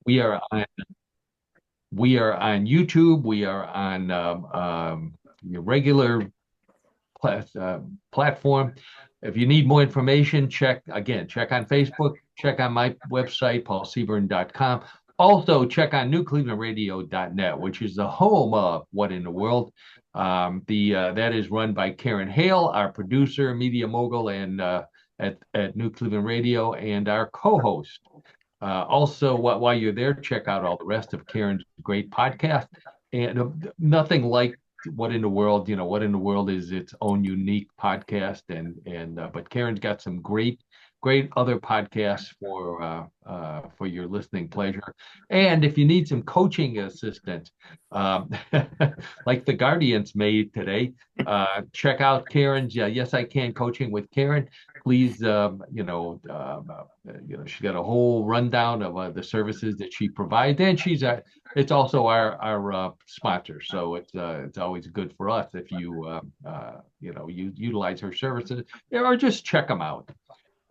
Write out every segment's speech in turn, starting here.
We are on YouTube. We are on your regular pla platform. If you need more information, check on Facebook, check on my website, paulseaburn.com. Also, check on newclevelandradio.net, which is the home of What in the World. The That is run by Karen Hale, our producer, media mogul, and at New Cleveland Radio, and our co-host. Also, while you're there, check out all the rest of Karen's great podcast. And nothing like What in the World. What in the World is its own unique podcast, and but Karen's got some great other podcasts for your listening pleasure. And if you need some coaching assistance, um, like the Guardians made today, check out Karen's Yes I Can Coaching with Karen. Please, she's got a whole rundown of the services that she provides, and it's also our sponsor, so it's always good for us if you utilize her services or just check them out.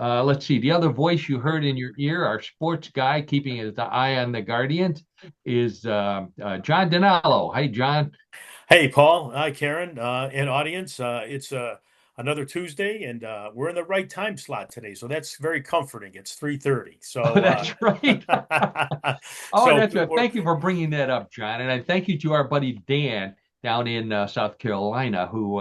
Let's see. The other voice you heard in your ear, our sports guy keeping his eye on the Guardians, is John Dinallo. Hey, John. Hey, Paul. Hi, Karen, and audience. It's another Tuesday, and we're in the right time slot today, so that's very comforting. It's 3:30. Oh, that's right. Oh, So that's right. we're Thank you for bringing that up, John. And I thank you to our buddy Dan down in South Carolina who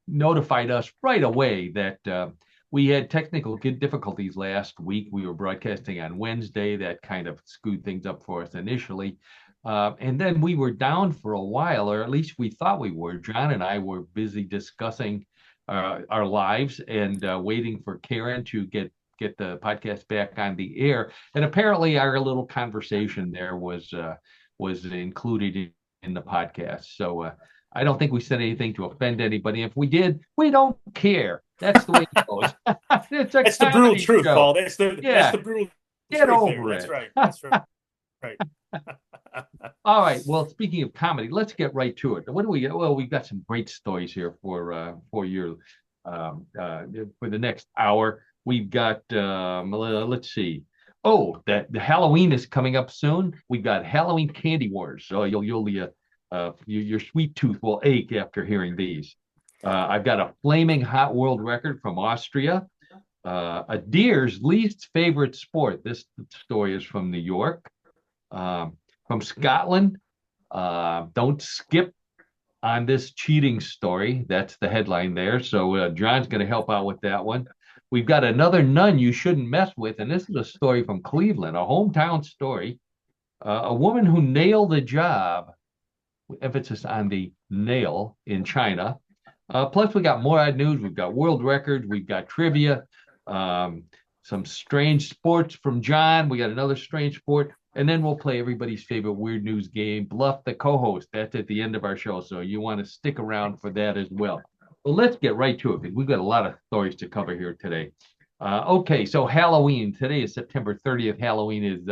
notified us right away that we had technical difficulties last week. We were broadcasting on Wednesday. That kind of screwed things up for us initially. And then we were down for a while, or at least we thought we were. John and I were busy discussing our lives and waiting for Karen to get the podcast back on the air. And apparently, our little conversation there was included in the podcast. So I don't think we said anything to offend anybody. If we did, we don't care. That's the way it goes. It's a That's the brutal comedy truth, show. Paul. That's Yeah, the brutal get truth there. over That's it. right. That's right. Right. All right. Well, speaking of comedy, let's get right to it. What do we? Well, we've got some great stories here for your for the next hour. We've got let's see. Oh, that the Halloween is coming up soon. We've got Halloween candy wars. So your sweet tooth will ache after hearing these. I've got a flaming hot world record from Austria. A deer's least favorite sport. This story is from New York. From Scotland, don't skip on this cheating story. That's the headline there. So John's going to help out with that one. We've got another nun you shouldn't mess with, and this is a story from Cleveland, a hometown story. A woman who nailed a job, with emphasis on the nail, in China. Plus, we got more odd news. We've got world records. We've got trivia. Um, some strange sports from John. We got another strange sport. And then we'll play everybody's favorite weird news game, Bluff the co-host. That's at the end of our show. So you want to stick around for that as well. Well, let's get right to it because we've got a lot of stories to cover here today. Okay, so Halloween. Today is September 30th. Halloween is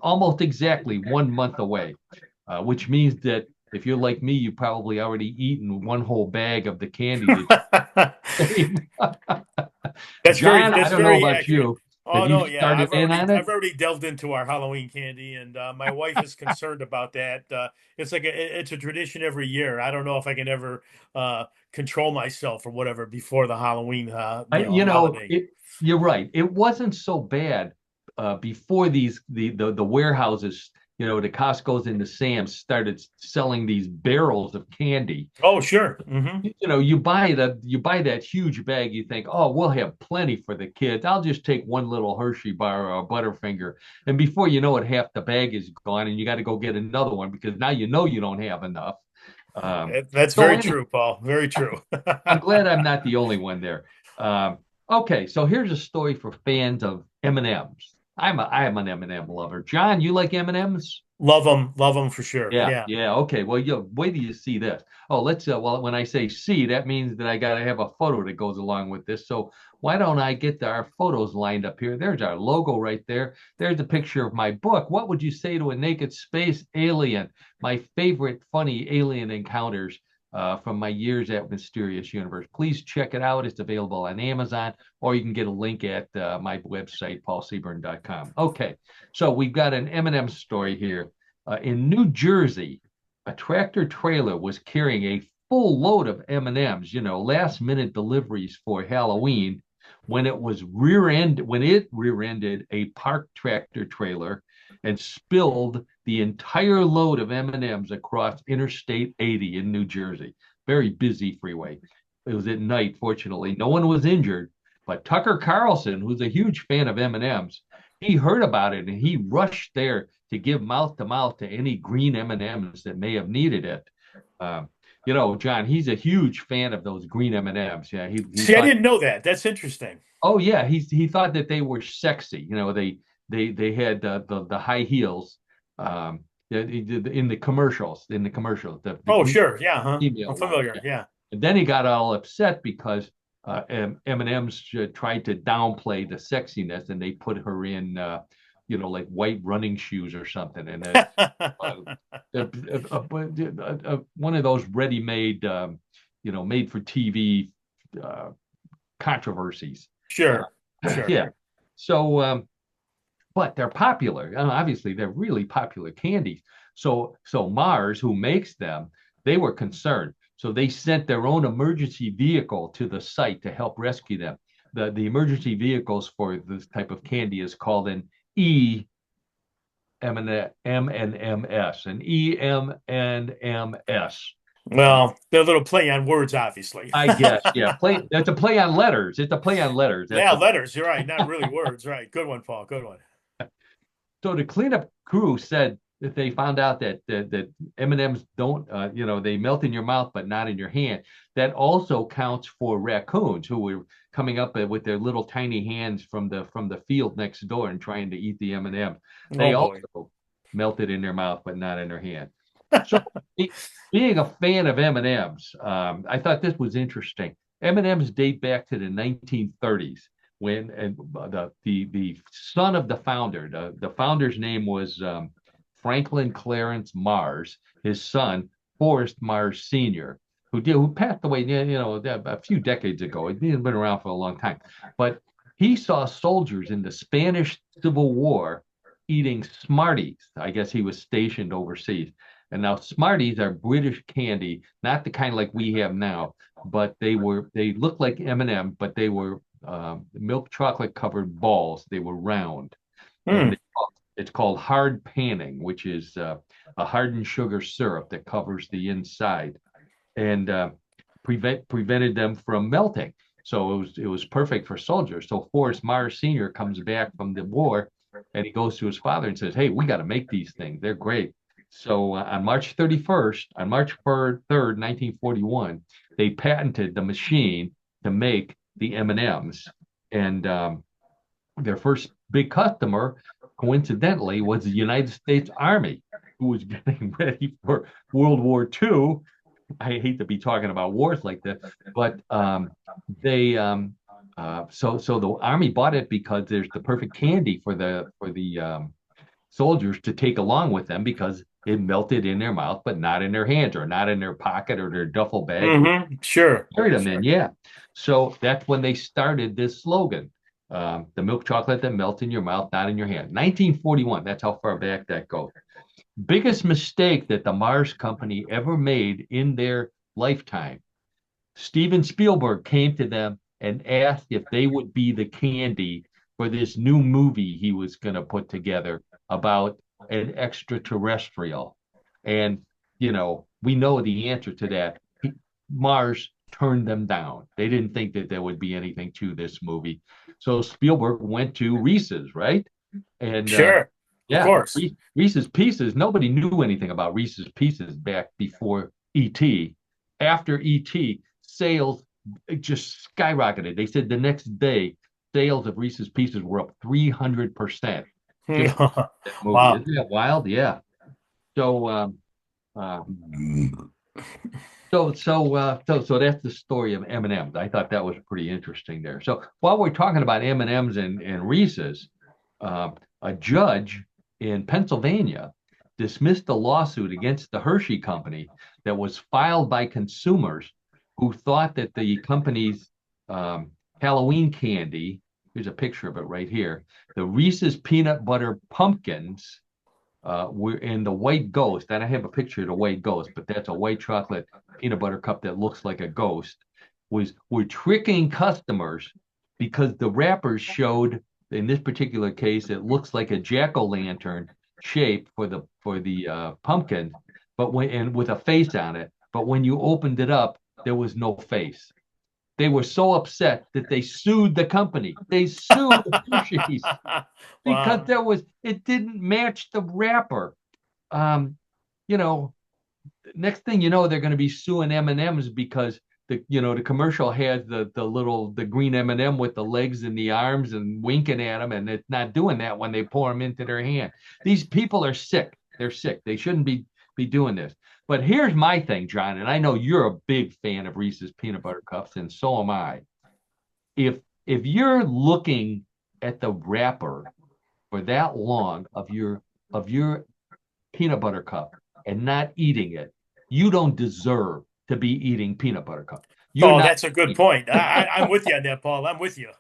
almost exactly 1 month away, which means that if you're like me, you've probably already eaten one whole bag of the candy John, I That's don't know very about accurate. you. Have Oh you no, yeah, started in on it? I've already delved into our Halloween candy, and my wife is concerned about that. It's like it's a tradition every year. I don't know if I can ever control myself or whatever before the Halloween holiday. You're right. It wasn't so bad before the warehouses, the Costco's and the Sam's started selling these barrels of candy. Oh sure. You buy that huge bag, you think, oh, we'll have plenty for the kids. I'll just take one little Hershey bar or a Butterfinger. And before you know it, half the bag is gone and you got to go get another one because now you don't have enough. That's So very anyway, true, Paul. Very true. I'm glad I'm not the only one there. Okay, so here's a story for fans of M&Ms. I am an M&M lover. John, you like M&Ms? Love them for sure. Yeah, Yeah. yeah. Okay. Well, wait till you see this. Oh, well, when I say see, that means that I got to have a photo that goes along with this. So why don't I get our photos lined up here? There's our logo right there. There's a picture of my book. What would you say to a naked space alien? My favorite funny alien encounters. from my years at Mysterious Universe. Please check it out. It's available on Amazon, or you can get a link at my website, paulseaburn.com. Okay, so we've got an M&M story here. In New Jersey, a tractor trailer was carrying a full load of M&Ms, last minute deliveries for Halloween, when it rear-ended a parked tractor trailer and spilled the entire load of M&Ms across Interstate 80 in New Jersey. Very busy freeway. It was at night, fortunately. No one was injured, but Tucker Carlson, who's a huge fan of M&Ms, he heard about it and he rushed there to give mouth to mouth to any green M&Ms that may have needed it. John, he's a huge fan of those green M&Ms. Yeah, he See, I thought, didn't know that. That's interesting. oh yeah, he thought that they were sexy. They had the high heels, in the commercials. The Oh, green sure. Yeah, huh? female I'm ones. familiar. Yeah. Yeah. And then he got all upset because M&M's tried to downplay the sexiness, and they put her in, like white running shoes or something, and uh, one of those ready-made, made for TV uh, controversies. Uh, Sure. Sure. yeah. So, but they're popular. Obviously, they're really popular candies. So Mars, who makes them, they were concerned. So they sent their own emergency vehicle to the site to help rescue them. The emergency vehicles for this type of candy is called an EMNMS, an EMNMS. Well, they're a little play on words, obviously. I guess, yeah. It's a play on letters. It's a play on letters. That's Yeah, what. letters. You're right. Not really words. Right. Good one, Paul. Good one. So the cleanup crew said that they found out that M&Ms don't, they melt in your mouth but not in your hand. That also counts for raccoons who were coming up with their little tiny hands from the field next door and trying to eat the M&M. They Oh boy. also melted in their mouth but not in their hand. So being a fan of M&Ms, I thought this was interesting. M&Ms date back to the 1930s when the son of the founder, the founder's name was Franklin Clarence Mars, his son Forrest Mars Sr., who passed away, a few decades ago. He'd been around for a long time, but he saw soldiers in the Spanish Civil War eating Smarties. I guess he was stationed overseas. And now Smarties are British candy, not the kind like we have now, but they looked like M&M, but they were milk chocolate covered balls. They were round, and Hmm. it's called hard panning, which is a hardened sugar syrup that covers the inside and prevented them from melting. So it was perfect for soldiers. So Forrest Mars Sr. comes back from the war, and he goes to his father and says, "Hey, we got to make these things. They're great." So on March 3rd, 1941, they patented the machine to make the M&Ms. And their first big customer, coincidentally, was the United States Army, who was getting ready for World War II. I hate to be talking about wars like this, but they so the Army bought it because there's the perfect candy for the soldiers to take along with them because it melted in their mouth, but not in their hands or not in their pocket or their duffel bag. Sure. Carried them in, Sure. yeah. So that's when they started this slogan, the milk chocolate that melts in your mouth, not in your hand. 1941, that's how far back that goes. Biggest mistake that the Mars Company ever made in their lifetime. Steven Spielberg came to them and asked if they would be the candy for this new movie he was going to put together about an extraterrestrial. And, we know the answer to that. Mars turned them down. They didn't think that there would be anything to this movie. So Spielberg went to Reese's, right? And Sure. Of yeah, course. Reese's Pieces, nobody knew anything about Reese's Pieces back before ET. After ET, sales just skyrocketed. They said the next day, sales of Reese's Pieces were up 300% just that movie. Wow. Isn't that wild? Yeah. So, uh, so that's the story of M&Ms. I thought that was pretty interesting there. So while we're talking about M&Ms and Reese's, a judge in Pennsylvania dismissed a lawsuit against the Hershey Company that was filed by consumers who thought that the company's um, Halloween candy, here's a picture of it right here, the Reese's peanut butter pumpkins we're in the white ghost, and I have a picture of the white ghost, but that's a white chocolate peanut butter cup that looks like a ghost. Was we're tricking customers because the wrappers showed, in this particular case, it looks like a jack-o'-lantern shape for the pumpkin, but when and with a face on it. But when you opened it up, there was no face. They were so upset that they sued the company. They sued Hershey's because Wow. it didn't match the wrapper. Um, you know, next thing you know, they're going to be suing M&Ms because the commercial has the green M&M with the legs and the arms and winking at them, and it's not doing that when they pour them into their hand. These people are sick. They're sick. They shouldn't be doing this. But here's my thing, John, and I know you're a big fan of Reese's peanut butter cups, and so am I. If if you're looking at the wrapper for that long of your peanut butter cup and not eating it, you don't deserve to be eating peanut butter cup. You're Oh, not. that's a good point. I'm with you on that, Paul. I'm with you.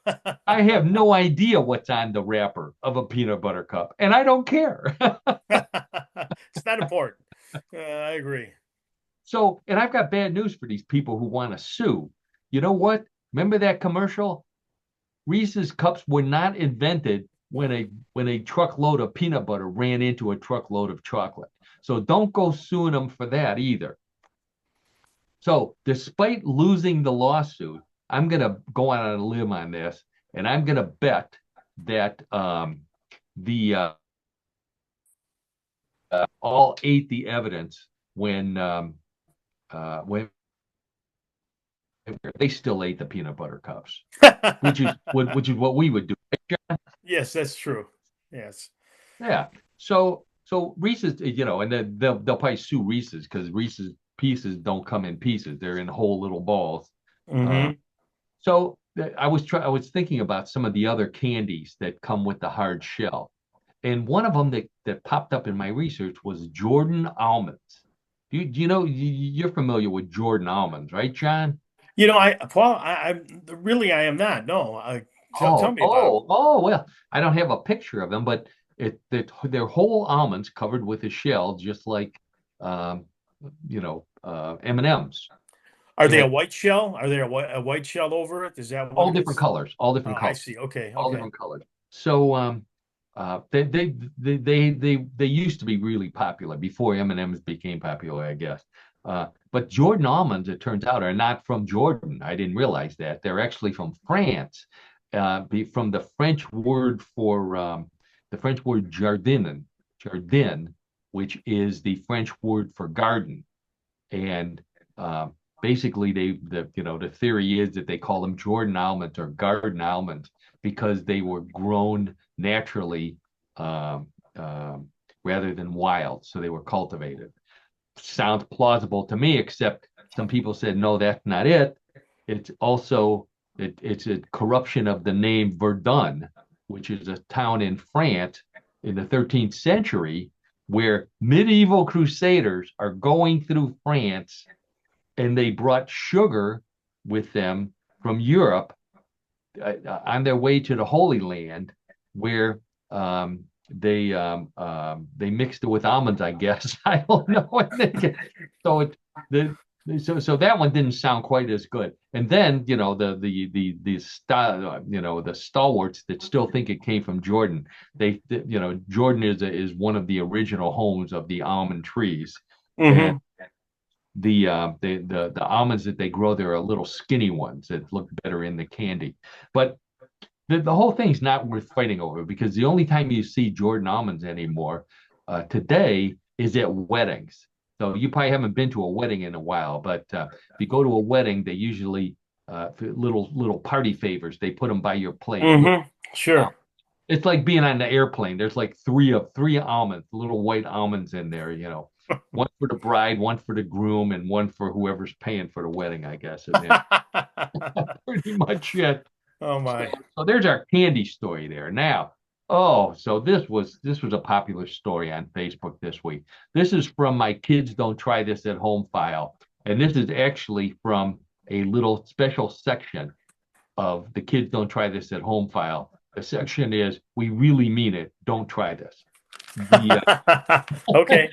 I have no idea what's on the wrapper of a peanut butter cup, and I don't care. It's not important. I agree. So, and I've got bad news for these people who want to sue. You know what? Remember that commercial? Reese's cups were not invented when a truckload of peanut butter ran into a truckload of chocolate. So don't go suing them for that either. So, despite losing the lawsuit, I'm going to go out on a limb on this, and I'm going to bet that the all ate the evidence when they still ate the peanut butter cups, which is what we would do. Yes, that's true. Yes. Yeah. So Reese's, and then they'll probably sue Reese's because Reese's pieces don't come in pieces; they're in whole little balls. Uh, Hmm. So I was thinking about some of the other candies that come with the hard shell, and one of them that popped up in my research was Jordan almonds. Do you know you're familiar with Jordan almonds, right, John? Paul, I really, I am not. No, tell Oh, me about them. oh, oh, well, I don't have a picture of them, but they're whole almonds covered with a shell, just like um, M&Ms. Are they a And white shell? Are there a white shell over it? Is that what all it different is? colors, all different I colors, see. Okay, all okay. different colors. So they used to be really popular before M&Ms became popular, I guess. But Jordan almonds, it turns out, are not from Jordan. I didn't realize that. They're actually from France, from the French word jardin, which is the French word for garden. And uh, basically, the theory is that they call them Jordan almonds or garden almonds because they were grown naturally um, um, rather than wild, so they were cultivated. Sounds plausible to me, except some people said no, that's not it. It's also it's a corruption of the name Verdun, which is a town in France in the 13th century where medieval crusaders are going through France and they brought sugar with them from Europe on their way to the Holy Land, where they mixed it with almonds, I guess. I don't know. So it the so that one didn't sound quite as good. And then the stalwarts that still think it came from Jordan. Jordan is one of the original homes of the almond trees, and Hmm. the almonds that they grow there are little skinny ones that look better in the candy. But the whole thing's not worth fighting over because the only time you see Jordan almonds anymore today is at weddings. So you probably haven't been to a wedding in a while, but if you go to a wedding, they usually little party favors. They put them by your plate. Look, Hmm. Sure. it's like being on the airplane. There's like three almonds, little white almonds in there. One for the bride, one for the groom, and one for whoever's paying for the wedding. I guess, and then pretty much it. Oh So, my. so there's our candy story there. Now, Oh, so this was a popular story on Facebook this week. This is from my kids don't try this at home file. And this is actually from a little special section of the kids don't try this at home file. The section is we really mean it. Don't try this. The Okay.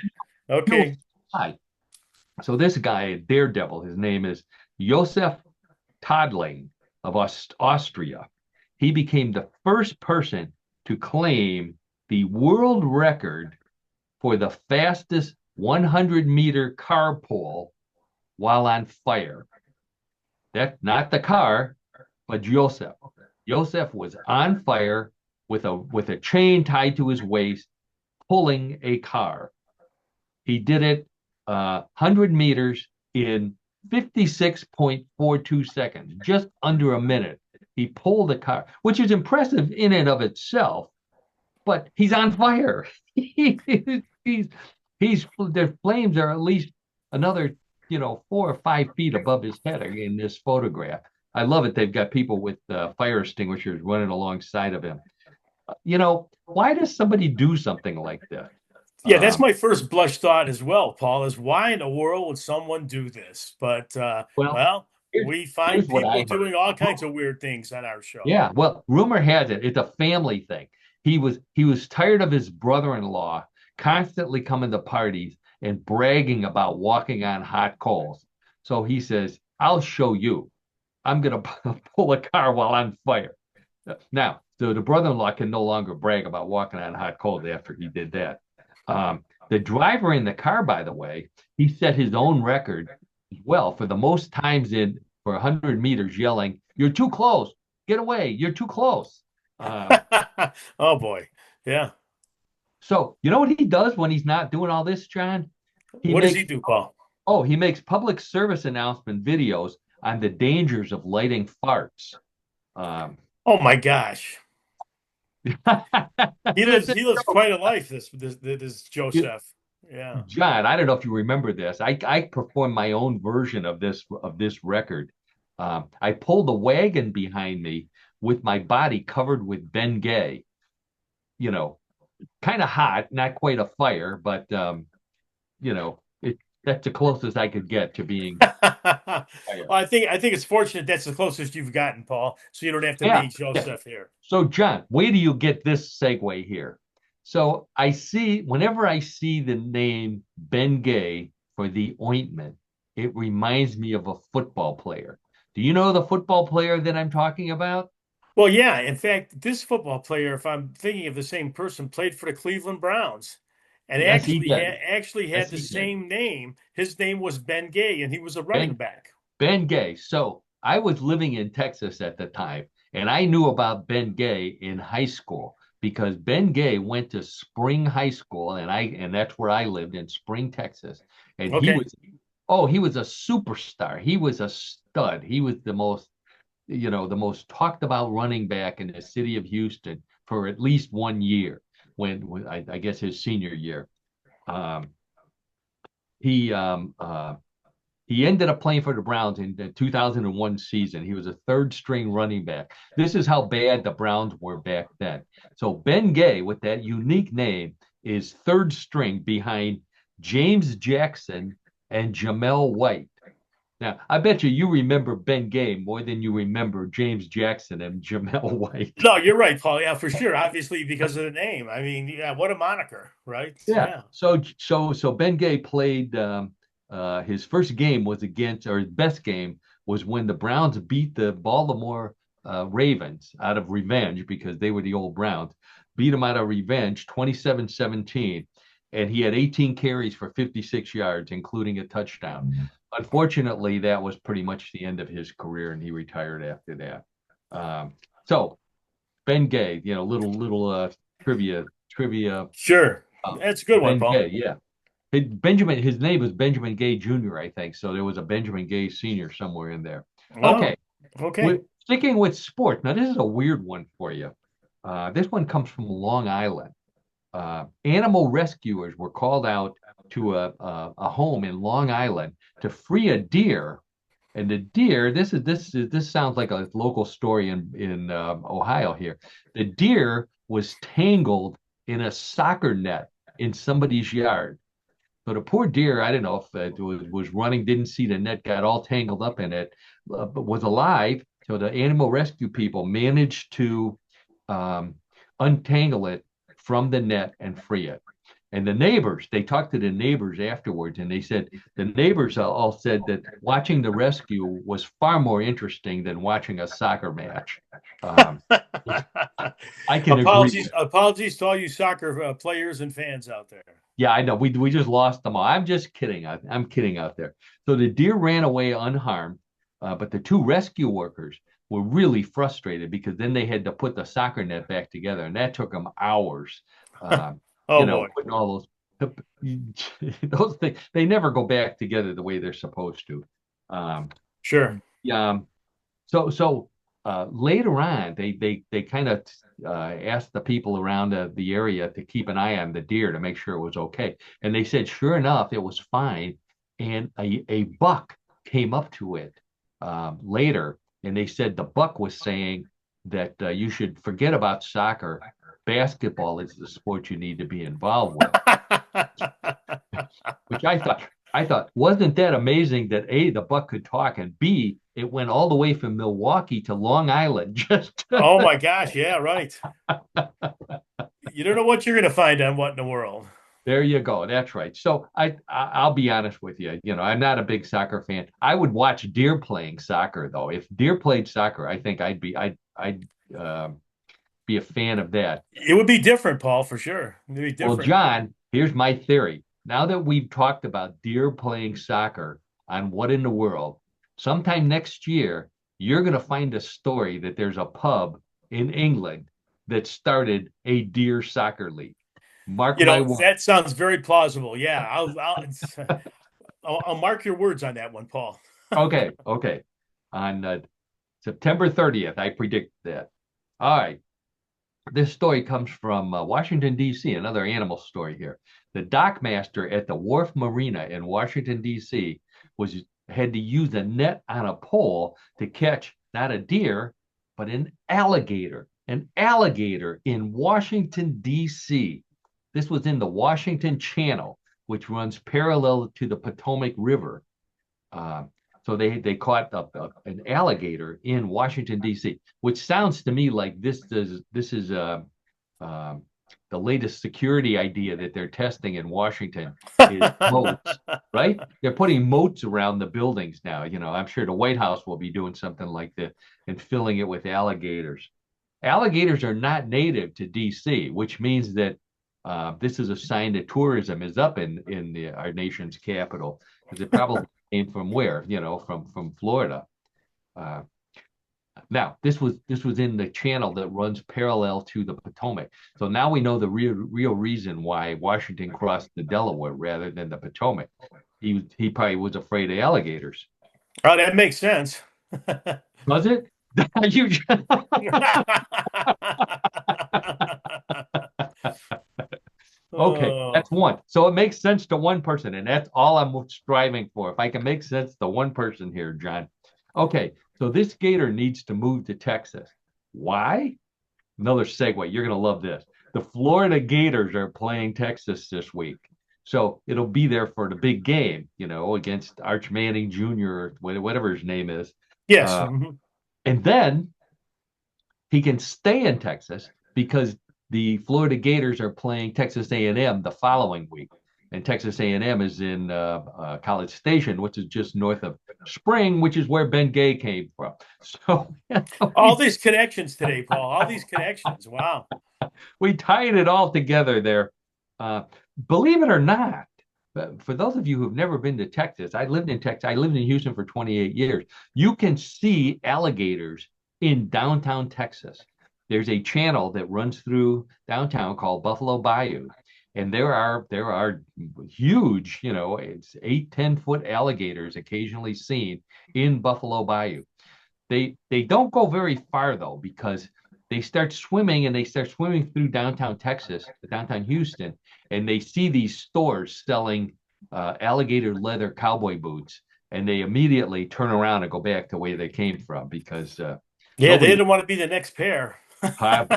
You'll Okay. fly. So this guy, Daredevil, his name is Josef Todling of Austria. He became the first person to claim the world record for the fastest 100-meter car pull while on fire. That's not the car, but Joseph. Joseph was on fire with a chain tied to his waist, pulling a car. He did it 100 meters in 56.42 seconds, just under a minute. He pulled the car, which is impressive in and of itself, but he's on fire. he's he's the flames are at least another 4 or 5 feet above his head in this photograph. I love it. They've got people with fire extinguishers running alongside of him. Why does somebody do something like this? Yeah, that's Um, my first blush thought as well, Paul, is why in the world would someone do this? But well, well, here's we find here's what people I heard. doing all kinds of weird things on our show. Yeah, well, rumor has it it's a family thing. He was tired of his brother-in-law constantly coming to parties and bragging about walking on hot coals. So he says, "I'll show you. I'm gonna pull a car while on fire." Now, so the brother-in-law can no longer brag about walking on hot coals after he did that. The driver in the car, by the way, he set his own record as well for the most times in for 100 meters yelling, "You're too close. Get away. You're too close." Uh, Oh boy. Yeah. so you know what he does when he's not doing all this, John? He What does he makes do, Paul? he makes public service announcement videos on the dangers of lighting farts. Um, Oh my gosh. He lives it's a he lives joke. quite a life, this Joseph. Yeah. John, I don't know if you remember this. I performed my own version of this record. I pulled the wagon behind me with my body covered with Bengay. You know, kind of hot, not quite a fire, but that's the closest I could get to being Well, fire. I think it's fortunate that's the closest you've gotten, Paul, so you don't have to Yeah, meet yeah. Joseph here. So, John, wait till you get this segue here. So, whenever I see the name Ben Gay for the ointment, it reminds me of a football player. Do you know the football player that I'm talking about? Well, yeah, in fact, this football player, if I'm thinking of the same person, played for the Cleveland Browns and Yes, he did. actually Yes, had the he did. same name. His name was Ben Gay, and he was a running Ben back. Ben Gay. So, I was living in Texas at the time, and I knew about Ben Gay in high school because Ben Gay went to Spring High School, and that's where I lived in Spring, Texas. And Okay. he was a superstar. He was a stud. He was the most talked about running back in the city of Houston for at least one year when I guess his senior year. Um, he um, uh, he ended up playing for the Browns in the 2001 season. He was a third string running back. This is how bad the Browns were back then. So Ben Gay, with that unique name, is third string behind James Jackson and Jamel White. Now, I bet you remember Ben Gay more than you remember James Jackson and Jamel White. No, you're right, Paul. Yeah, for sure. Obviously, because of the name. I mean, yeah, what a moniker, right? Yeah. Yeah. So Ben Gay played his first game was against, or his best game was when the Browns beat the Baltimore Ravens out of revenge because they were the old Browns, beat them out of revenge 27-17. And he had 18 carries for 56 yards, including a touchdown. Unfortunately, that was pretty much the end of his career, and he retired after that. So Ben Gay, little trivia. Sure. Uh, That's a good one, Ben Paul. Gay, yeah. His name was Benjamin Gay Jr., I think. So there was a Benjamin Gay Sr. somewhere in there. Oh, Okay, okay. we're sticking with sports. Now, this is a weird one for you. This one comes from Long Island. Animal rescuers were called out to a home in Long Island to free a deer. And the deer, this sounds like a local story in Ohio here. The deer was tangled in a soccer net in somebody's yard. So the poor deer, I don't know if it was running, didn't see the net, got all tangled up in it, but was alive. So the animal rescue people managed to um, untangle it from the net and free it. And the neighbors, they talked to the neighbors afterwards, and they said the neighbors all said that watching the rescue was far more interesting than watching a soccer match, which I can agree Apologies, with. apologies to all you soccer players and fans out there. Yeah, I know. We just lost them all. I'm just kidding. I'm kidding out there. So the deer ran away unharmed, but the two rescue workers were really frustrated because then they had to put the soccer net back together, and that took them hours. Um, Oh boy, putting all those those things, they never go back together the way they're supposed to. Um, sure. yeah. Later on, they kind of asked the people around the area to keep an eye on the deer to make sure it was okay. And they said, sure enough, it was fine. And a buck came up to it later, and they said the buck was saying that you should forget about soccer. Basketball is the sport you need to be involved with. Which I thought wasn't that amazing that A, the buck could talk, and B, it went all the way from Milwaukee to Long Island. Just Oh my gosh, yeah, right. You don't know what you're going to find on What in the World. there you go. That's right. So I'll be honest with you. I'm not a big soccer fan. I would watch deer playing soccer though. If deer played soccer, I think I'd be a fan of that. It would be different, Paul, for sure. It'd be Well, different. John, here's my theory. Now that we've talked about deer playing soccer on What in the World, sometime next year, you're going to find a story that there's a pub in England that started a deer soccer league. Mark You know, my word. that sounds very plausible. Yeah, I'll mark your words on that one, Paul. Okay, okay. On September 30th, I predict that. All right. This story comes from Washington, D.C., another animal story here. The dockmaster at the Wharf Marina in Washington, D.C., was had to use a net on a pole to catch not a deer, but an alligator. An alligator in Washington, D.C. This was in the Washington Channel, which runs parallel to the Potomac River. Uh, so they caught an alligator in Washington D.C., which sounds to me like this is um, the latest security idea that they're testing in Washington is moats, right? They're putting moats around the buildings now. I'm sure the White House will be doing something like that and filling it with alligators. Alligators are not native to D.C., which means that this is a sign that tourism is up in our nation's capital because it probably came from where? From Florida. Uh, Now, this was in the channel that runs parallel to the Potomac. So now we know the real reason why Washington crossed the Delaware rather than the Potomac. He probably was afraid of alligators. Oh, that makes sense. Was it? You Okay, Oh, that's one. So it makes sense to one person, and that's all I'm striving for. If I can make sense to one person here, John. Okay, so this gator needs to move to Texas. Why? Another segue. You're going to love this. The Florida Gators are playing Texas this week. So it'll be there for the big game, against Arch Manning Jr., or whatever his name is. yes. Uh, and then he can stay in Texas because the Florida Gators are playing Texas A&M the following week, and Texas A&M is in College Station, which is just north of Spring, which is where Ben Gay came from. So All these connections today, Paul. All these connections. Wow. we tied it all together there. Uh, Believe it or not, for those of you who've never been to Texas, I lived in Texas. I lived in Houston for 28 years. You can see alligators in downtown Texas. There's a channel that runs through downtown called Buffalo Bayou, and there are huge, it's 8-10 foot alligators occasionally seen in Buffalo Bayou. They don't go very far though because they start swimming through downtown Texas, downtown Houston, and they see these stores selling alligator leather cowboy boots, and they immediately turn around and go back to where they came from because Yeah, they nobody didn't want to be the next pair. have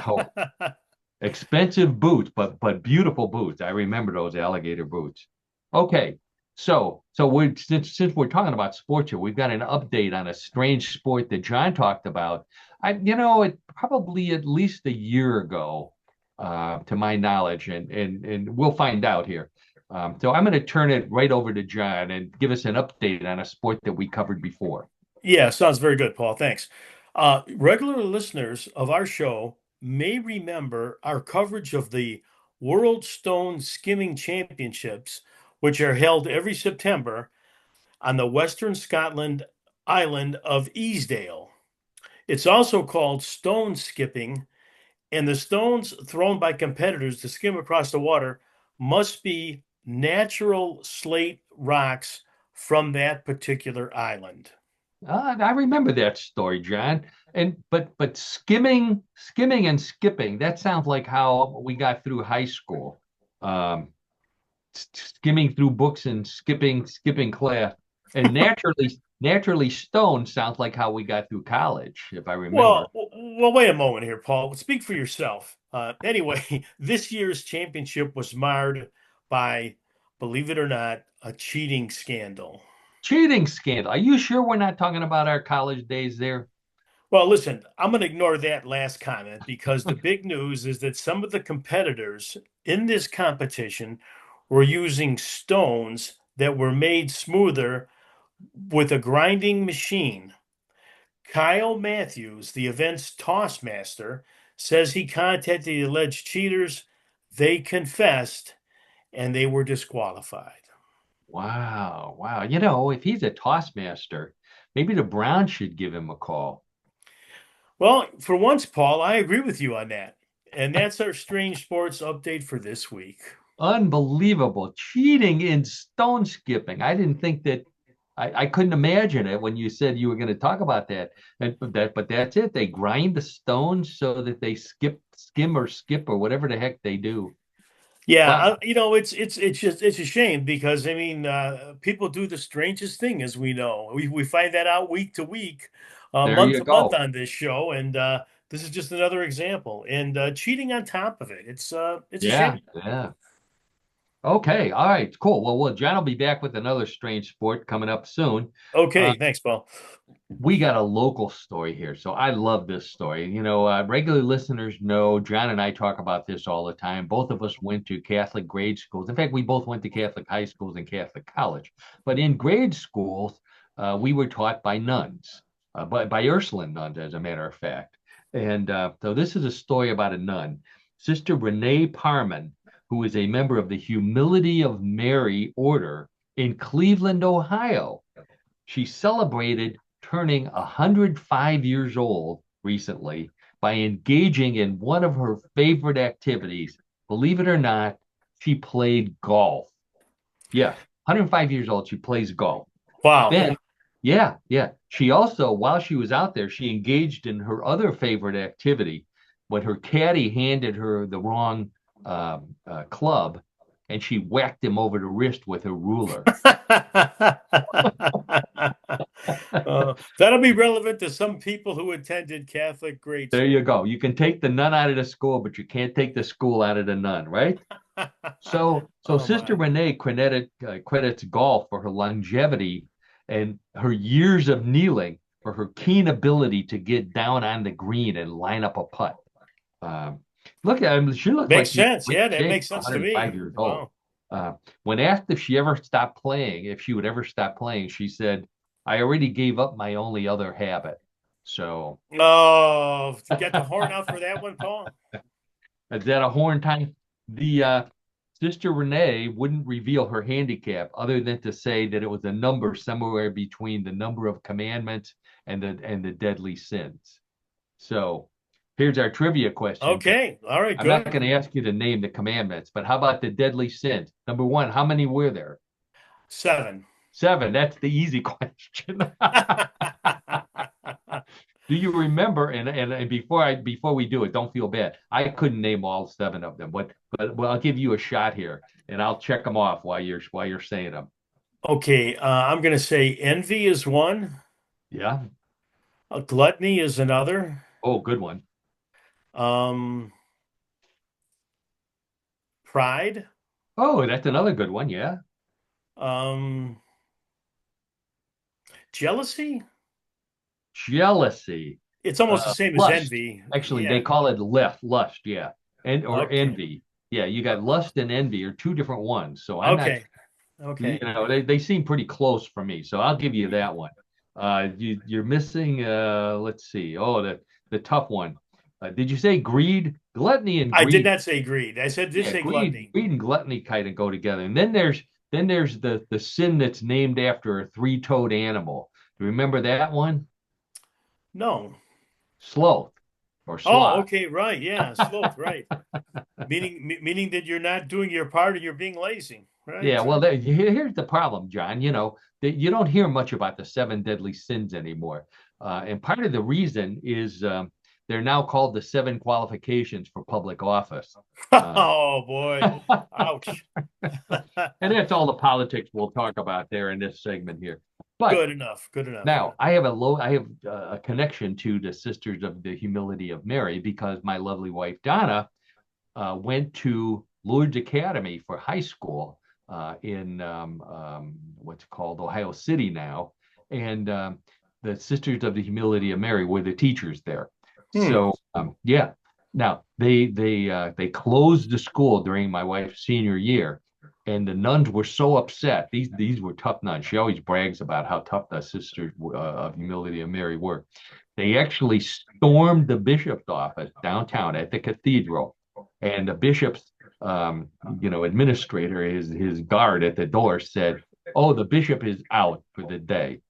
Expensive boots, but beautiful boots. I remember those alligator boots. Okay, so we since we're talking about sports here, we've got an update on a strange sport that John talked about. It probably at least a year ago, to my knowledge, and we'll find out here. So I'm going to turn it right over to John and give us an update on a sport that we covered before. Yeah, sounds very good, Paul. Thanks. Regular listeners of our show may remember our coverage of the World Stone Skimming Championships, which are held every September on the Western Scotland island of Easdale. It's also called stone skipping, and the stones thrown by competitors to skim across the water must be natural slate rocks from that particular island. I remember that story, John. And but skimming and skipping, that sounds like how we got through high school. Um, Skimming through books and skipping class. And naturally stone sounds like how we got through college, if I remember. Well, wait a moment here, Paul. Speak for yourself. Anyway, this year's championship was marred by, believe it or not, a cheating scandal. Cheating scandal. Are you sure we're not talking about our college days there? Well, listen, I'm going to ignore that last comment because the big news is that some of the competitors in this competition were using stones that were made smoother with a grinding machine. Kyle Matthews, the event's toss master, says he contacted the alleged cheaters. They confessed and they were disqualified. Wow, wow. If he's a toss master, maybe the Browns should give him a call. Well, for once, Paul, I agree with you on that. And that's our strange sports update for this week. Unbelievable. Cheating in stone skipping. I didn't think that I couldn't imagine it when you said you were going to talk about that. But that's it. They grind the stones so that they skim or skip or whatever the heck they do. Yeah, Wow. it's a shame because I mean people do the strangest thing as we know. We find that out week to week, There month you to month go. on this show, and this is just another example. And cheating on top of it, it's a Yeah, shame. yeah. Okay. All right. Cool. Well, John will be back with another strange sport coming up soon. Uh, Okay, thanks, Paul. we got a local story here. So I love this story. Regular listeners know John and I talk about this all the time. Both of us went to Catholic grade schools. In fact, we both went to Catholic high schools and Catholic college. But in grade schools, we were taught by nuns, by Ursuline nuns, as a matter of fact. And so this is a story about a nun, Sister Renee Parman, who is a member of the Humility of Mary Order in Cleveland, Ohio. She celebrated turning 105 years old recently by engaging in one of her favorite activities. Believe it or not, she played golf. Yeah, 105 years old, she plays golf. Wow. Then, yeah, yeah. She also, while she was out there, she engaged in her other favorite activity. When her caddy handed her the wrong club, and she whacked him over the wrist with her ruler. That'll be relevant to some people who attended Catholic grade There you school. go. You can take the nun out of the school, but you can't take the school out of the nun, right? So Oh Sister my. Renee credits golf for her longevity and her years of kneeling for her keen ability to get down on the green and line up a putt. Um, Look at her, she looks like Makes she's in sense. great Yeah, that shape makes for sense to 105 me. years old. Wow. Uh, when asked if she ever stopped playing, if she would ever stop playing, she said, "I already gave up my only other habit." So, Oh, you got the horn out for that one, Paul? is that a horn time? The Sister Renee wouldn't reveal her handicap other than to say that it was a number somewhere between the number of commandments and the deadly sins. So here's our trivia question. Okay. All right, I'm not good. going to ask you to name the commandments, but how about the deadly sins? Number one, how many were there? 7. Seven. That's the easy question. Do you remember? And before we do it, don't feel bad. I couldn't name all seven of them, but well, I'll give you a shot here, and I'll check them off while you're saying them. Okay, I'm going to say envy is one, Yeah. gluttony is another. Oh, good one. Um, Pride. Oh, that's another good one. Yeah. Um, Jealousy. Jealousy. It's almost the same as Lust. envy. Actually, they Yeah. call it lust. Yeah. And or Okay. envy. Yeah, you Uh, got lust and envy are two different ones. So I'm not, okay. Okay. they seem pretty close for me. So I'll give you that one. You're missing, let's see. Oh, the tough one. Did you say greed? Gluttony and I did greed. not say greed. I said did Yeah, say greed, gluttony. greed and gluttony kind of go together. And then there's the sin that's named after a three-toed animal. Do you remember that one? No. Sloth or Oh, sloth. okay, right. Yeah, sloth, right. Meaning that you're not doing your part and you're being lazy, Yeah, right? well, here's the problem, John. That you don't hear much about the seven deadly sins anymore, and part of the reason is they're now called the seven qualifications for public office, uh, Oh boy. Ouch. and that's all the politics we'll talk about there in this segment here. But Good enough. Good enough. now I have a connection to the Sisters of the Humility of Mary because my lovely wife Donna went to Lourdes Academy for high school in what's called Ohio City now, and the Sisters of the Humility of Mary were the teachers there. Hmm. So yeah, now they closed the school during my wife's senior year, and the nuns were so upset. These were tough nuns. She always brags about how tough the Sisters of Humility of Mary were. They actually stormed the bishop's office downtown at the cathedral, and the bishop's administrator, his guard at the door said, "Oh, the bishop is out for the day."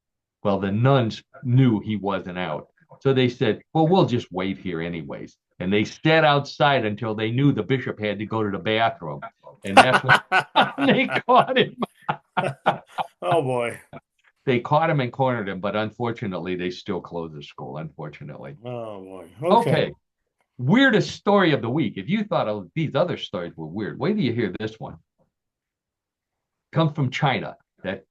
Well, the nuns knew he wasn't out, so they said, "Well, we'll just wait here anyways." And they sat outside until they knew the bishop had to go to the bathroom, and that's when they caught him. Oh boy. They caught him and cornered him, but unfortunately, they still closed the school. Unfortunately. Oh boy. Okay. Okay, weirdest story of the week. If you thought of these other stories were weird, wait till you hear this one. Comes from China.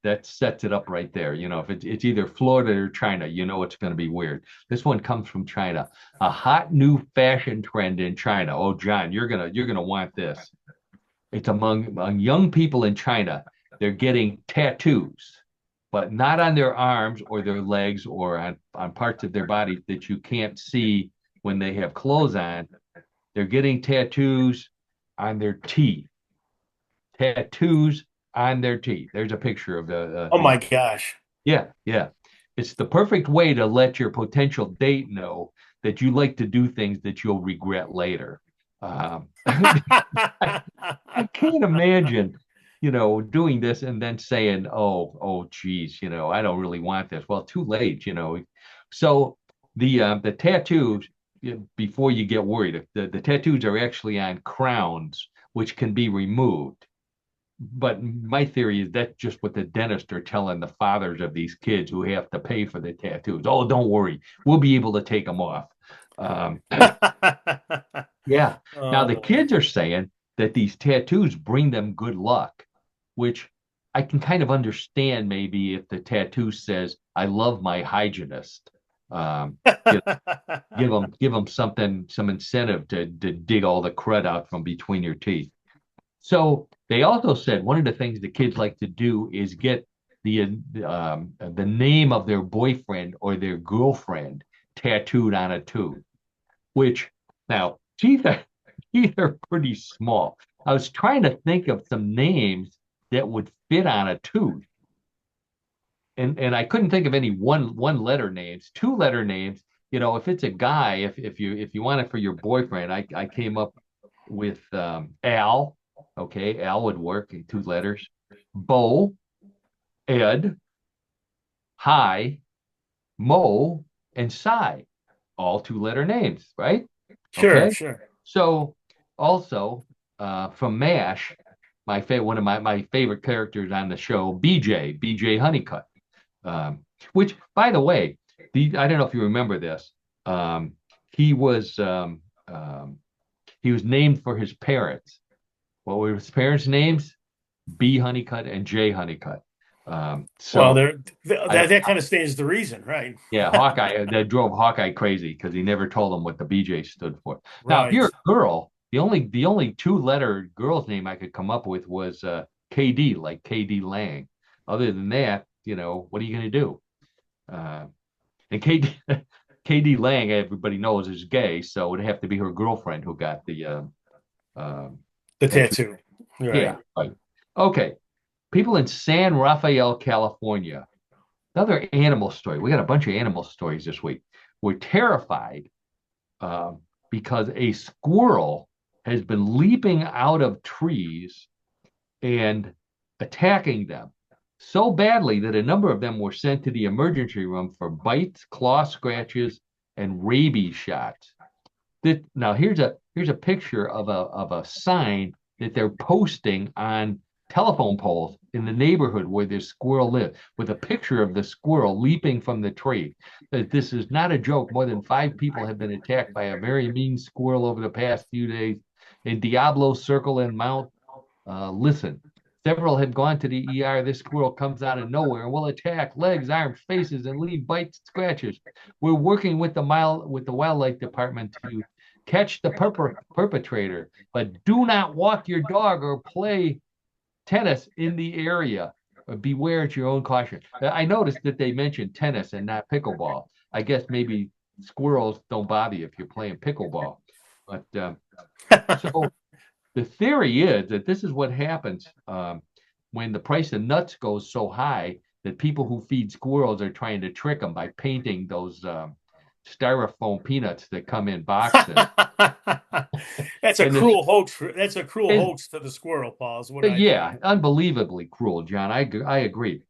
That sets it up right there. If it's either Florida or China, it's going to be weird. This one comes from China. A hot new fashion trend in China. Oh, John, you're gonna want this. It's among young people in China. They're getting tattoos, but not on their arms or their legs or on parts of their body that you can't see when they have clothes on. They're getting tattoos on their teeth. Tattoos on their teeth. There's a picture of Oh these. my gosh. Yeah, yeah. It's the perfect way to let your potential date know that you like to do things that you'll regret later. I can't imagine, doing this and then saying, "Oh, geez, I don't really want this." Well, too late. So the tattoos, before you get worried, the tattoos are actually on crowns, which can be removed. But my theory is that's just what the dentists are telling the fathers of these kids who have to pay for the tattoos. Oh, don't worry, we'll be able to take them off. Um, yeah. Now Oh the boy. kids are saying that these tattoos bring them good luck, which I can kind of understand maybe if the tattoo says "I love my hygienist." Um, give, give them something, some incentive to dig all the crud out from between your teeth. So they also said one of the things the kids like to do is get the name of their boyfriend or their girlfriend tattooed on a tooth, which now teeth are pretty small. I was trying to think of some names that would fit on a tooth, and I couldn't think of any one letter names, two letter names. If it's a guy, if you want it for your boyfriend, I came up with Al. Okay, Al would work in two letters. Bo, Ed, Hi, Mo, and Cy, all two-letter names, right? Sure, Okay. sure. So also from MASH, one of my favorite characters on the show, BJ Honeycutt, which by the way, I don't know if you remember this. Um, he was um, um, he was named for his parents. What were his parents' names? B Honeycutt and J Honeycutt. Well, So I that kind of stands the reason, right? Yeah, Hawkeye, that drove Hawkeye crazy because he never told him what the BJ stood for. Now, if you're Right. a girl, The only two-letter girl's name I could come up with was KD, like KD Lang. Other than that, what are you going to do? Uh, and KD KD Lang, everybody knows, is gay, so it'd have to be her girlfriend who got the The tattoo. tattoo. Yeah, Right. right. Okay. People in San Rafael, California. Another animal story. We got a bunch of animal stories this week. We're terrified um, because a squirrel has been leaping out of trees and attacking them so badly that a number of them were sent to the emergency room for bites, claw scratches, and rabies shots. Now here's a picture of a sign that they're posting on telephone poles in the neighborhood where this squirrel lives, with a picture of the squirrel leaping from the tree. That this is not a joke. More than 5 people have been attacked by a very mean squirrel over the past few days in Diablo Circle and Mount. Listen, several have gone to the ER. This squirrel comes out of nowhere and will attack legs, arms, faces, and leave bites, scratches. We're working with the wildlife department to catch the perpetrator, but do not walk your dog or play tennis in the area. Beware at your own caution. I noticed that they mentioned tennis and not pickleball. I guess maybe squirrels don't bother you if you're playing pickleball. But so the theory is that this is what happens when the price of nuts goes so high that people who feed squirrels are trying to trick them by painting those styrofoam peanuts that come in boxes. That's a And this cruel hoax. That's a cruel is, hoax to the squirrel, Paul, is what I think. yeah, unbelievably cruel, John. I agree.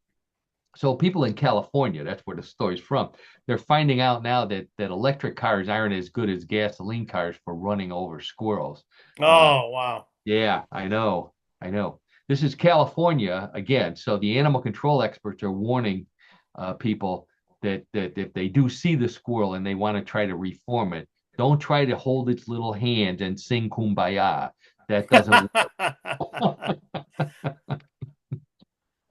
So people in California, that's where the story's from. They're finding out now that electric cars aren't as good as gasoline cars for running over squirrels. Uh, Oh, wow. Yeah, I know. I know. This is California again. So the animal control experts are warning people that if they do see the squirrel and they want to try to reform it, don't try to hold its little hand and sing Kumbaya. That doesn't work.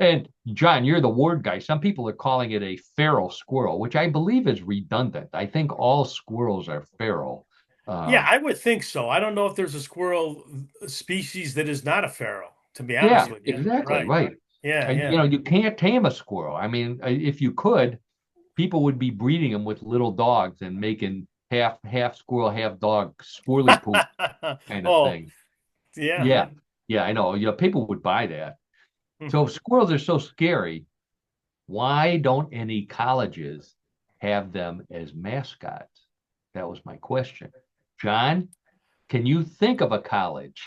And John, you're the word guy. Some people are calling it a feral squirrel, which I believe is redundant. I think all squirrels are feral. Yeah, Um, I would think so. I don't know if there's a squirrel species that is not a feral, to be honest Yeah, with you. exactly, Right. right. Yeah, And yeah. you can't tame a squirrel. I mean, if you could, people would be breeding them with little dogs and making half squirrel, half dog, squirrely poop kind of Oh, thing. yeah. Yeah, yeah, I know. People would buy that. So Mhm. if squirrels are so scary, why don't any colleges have them as mascots? That was my question. John, can you think of a college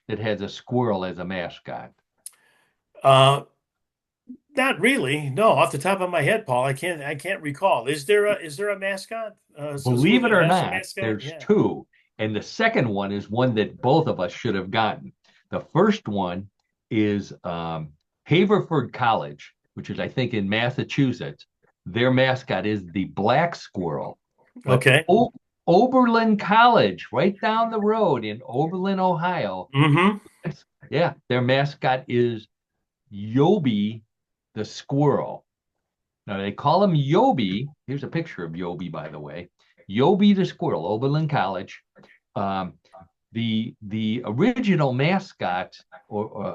that has a squirrel as a mascot? Uh, Not really. No, off the top of my head, Paul, I can't recall. Is there a mascot? A school Believe it that or has a not, mascot? there's Yeah. two. And the second one is one that both of us should have gotten. The first one is Haverford College, which is, I think, in Massachusetts. Their mascot is the black squirrel. But Okay. Oberlin College, right down the road in Oberlin, Ohio, Mm-hmm. yeah, their mascot is Yobi the squirrel. Now they call him Yobi. Here's a picture of Yobi, by the way. Yobi the squirrel, Oberlin College. Um, the original mascot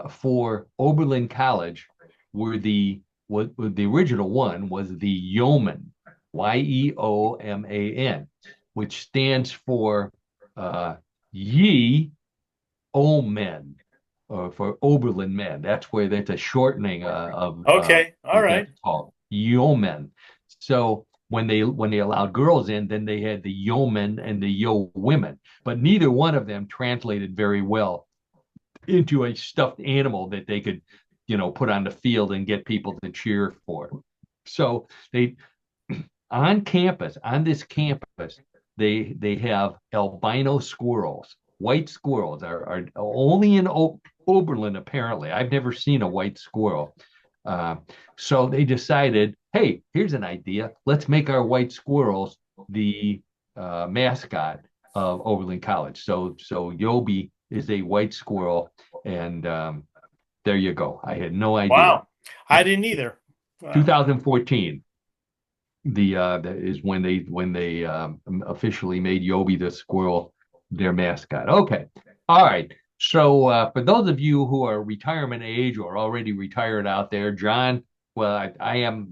for Oberlin College was the original one was the Yeoman, Yeoman, which stands for Ye Omen, or for Oberlin men. That's a shortening of Okay. All what that's right. called, yeomen. So when they allowed girls in, then they had the yeomen and the yo women, but neither one of them translated very well into a stuffed animal that they could, put on the field and get people to cheer for. So they on this campus, they have albino squirrels. White squirrels are only in Oberlin, apparently. I've never seen a white squirrel. Uh, so they decided, hey, here's an idea. Let's make our white squirrels the mascot of Oberlin College. So Yobi is a white squirrel, and there you go. I had no idea. Wow. I didn't either. Wow. 2014 is when they officially made Yobi the squirrel their mascot. Okay, All right. So for those of you who are retirement age or already retired out there, John, well, I am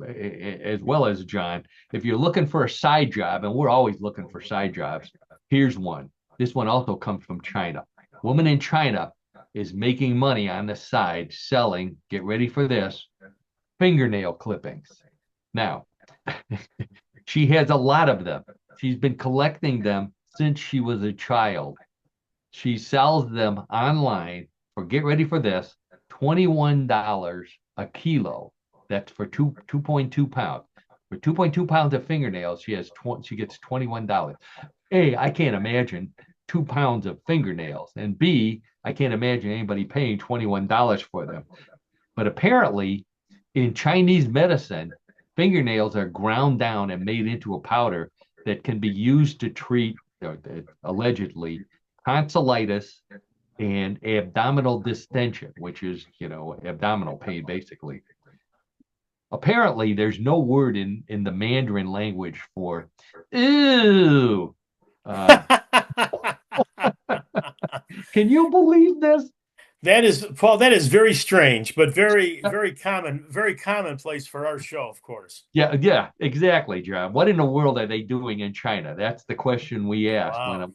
as well as John. If you're looking for a side job, and we're always looking for side jobs, here's one. This one also comes from China. Woman in China is making money on the side selling, get ready for this, fingernail clippings. Now, she has a lot of them. She's been collecting them since she was a child. She sells them online for, get ready for this, $21 a kilo. That's for 2.2 pounds. For 2.2 pounds of fingernails, she gets $21. A, I can't imagine 2 pounds of fingernails. And B, I can't imagine anybody paying $21 for them. But apparently, in Chinese medicine, fingernails are ground down and made into a powder that can be used to treat, allegedly, tonsillitis and abdominal distension, which is, abdominal pain, basically. Apparently, there's no word in the Mandarin language for ew. Uh, can you believe this? That is, Paul, that is very strange, but very, very commonplace for our show, of course. Yeah, yeah, exactly, John. What in the world are they doing in China? That's the question we asked Wow.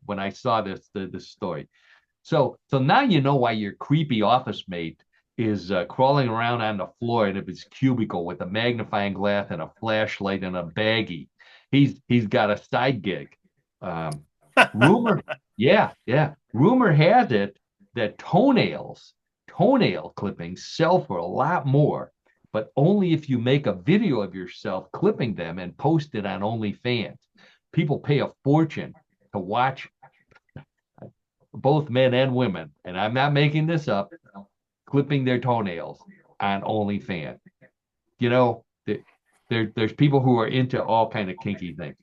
when I saw this story. So now you know why your creepy office mate is crawling around on the floor of his cubicle with a magnifying glass and a flashlight and a baggie. He's got a side gig. Um, rumor, yeah, yeah. Rumor has it that toenail clippings sell for a lot more, but only if you make a video of yourself clipping them and post it on OnlyFans. People pay a fortune to watch both men and women, and I'm not making this up, clipping their toenails on OnlyFans. You know, there's people who are into all kind of kinky things.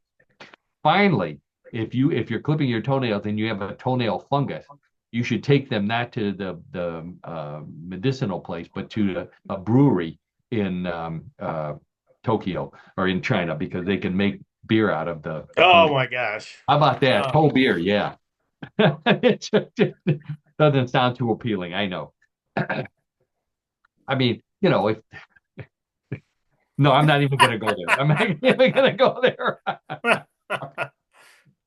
Finally, if you're clipping your toenails and you have a toenail fungus, you should take them not to the medicinal place, but to a brewery in Tokyo or in China because they can make beer out of the Oh fungus. my gosh. How about that? Oh. Toe beer, yeah. It just doesn't sound too appealing. I know. I mean, if no, I'm not even going to go there. I'm not even going to go there.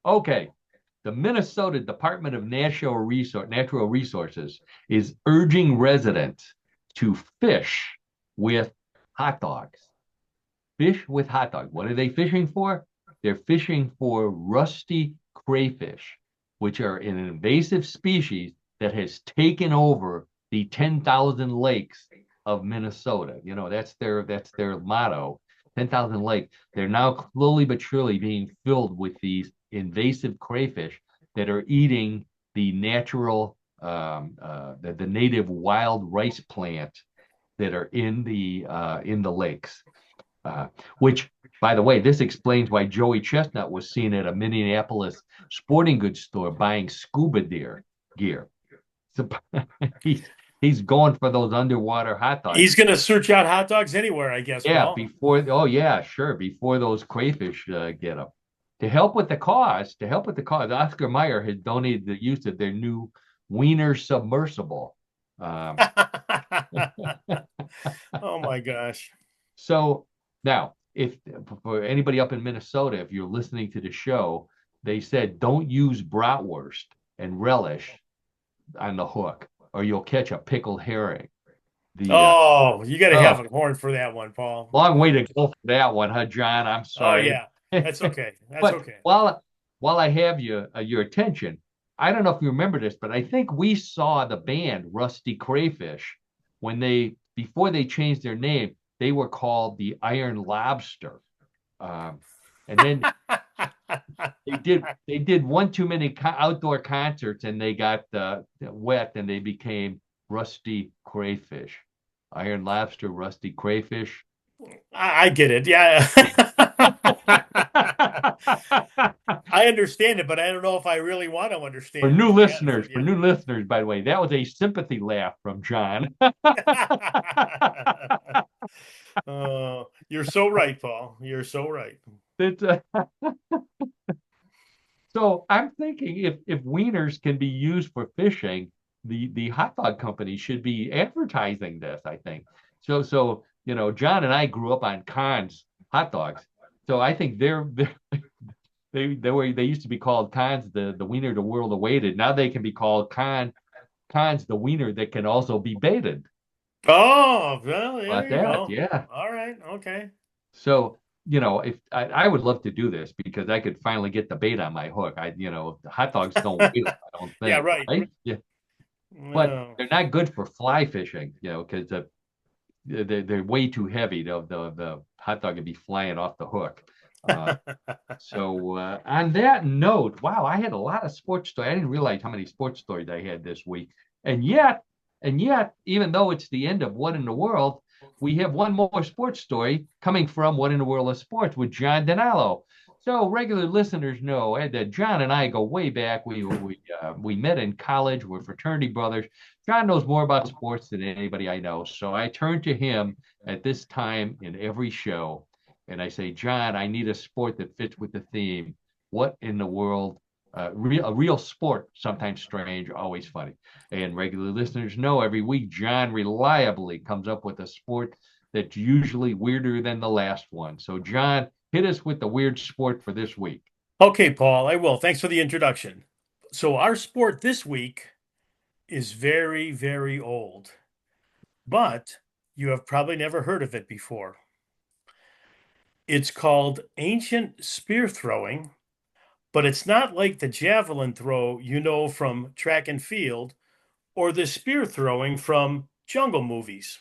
Okay. The Minnesota Department of Natural Resources is urging residents to fish with hot dogs. Fish with hot dogs. What are they fishing for? They're fishing for rusty crayfish, which are an invasive species that has taken over the 10,000 lakes of Minnesota. That's their motto. 10,000 lakes. They're now slowly but surely being filled with these invasive crayfish that are eating the natural, the native wild rice plant that are in the lakes. Which, by the way, this explains why Joey Chestnut was seen at a Minneapolis sporting goods store buying scuba gear. So he's he's going for those underwater hot dogs. He's going to search out hot dogs anywhere, I guess, Yeah, Paul. oh yeah, sure, before those crayfish get them. Oscar Mayer had donated the use of their new Wiener submersible. Um, Oh my gosh. So now, if for anybody up in Minnesota, if you're listening to the show, they said don't use bratwurst and relish on the hook, or you'll catch a pickled herring. The Oh, you got to have oh, a horn for that one, Paul. long way to go for that one, huh, John? I'm Oh sorry. yeah. That's okay. That's But okay. while I have your attention, I don't know if you remember this, but I think we saw the band Rusty Crayfish when they before they changed their name, they were called the Iron Lobster. Um, and then they did one too many outdoor concerts and they got wet and they became Rusty Crayfish. Iron Lobster, Rusty Crayfish. I get it. Yeah. I understand it, but I don't know if I really want to understand it, to be honest with For you. new listeners, by the way, that was a sympathy laugh from John. You're so right, Paul. You're so right. It, So I'm thinking if wieners can be used for fishing, the hot dog company should be advertising this, I think. So John and I grew up on Conn's hot dogs. So I think they used to be called Conn's the wiener the world awaited. Now they can be called Conn's the wiener that can also be baited. Oh, well, Like there you that, go. yeah. All right. Okay. So, if I would love to do this because I could finally get the bait on my hook. The hot dogs don't weigh, I don't Yeah, think, right. right? Yeah, but Well, they're not good for fly fishing, because they're way too heavy. The hot dog would be flying off the hook. Uh, so on that note, wow, I had a lot of sports stories. I didn't realize how many sports stories I had this week. And yet, even though it's the end of What in the World, we have one more sports story coming from What in the World of Sports with John Denalo. So regular listeners know that John and I go way back. We met in college. We're fraternity brothers. John knows more about sports than anybody I know. So I turn to him at this time in every show and I say, John, I need a sport that fits with the theme. What in the world? A real sport, sometimes strange, always funny. And regular listeners know every week John reliably comes up with a sport that's usually weirder than the last one. So, John, hit us with the weird sport for this week. okay, Paul, I will. Thanks for the introduction. So, our sport this week is very, very old, but you have probably never heard of it before. It's called ancient spear throwing, but it's not like the javelin throw you know from track and field or the spear throwing from jungle movies.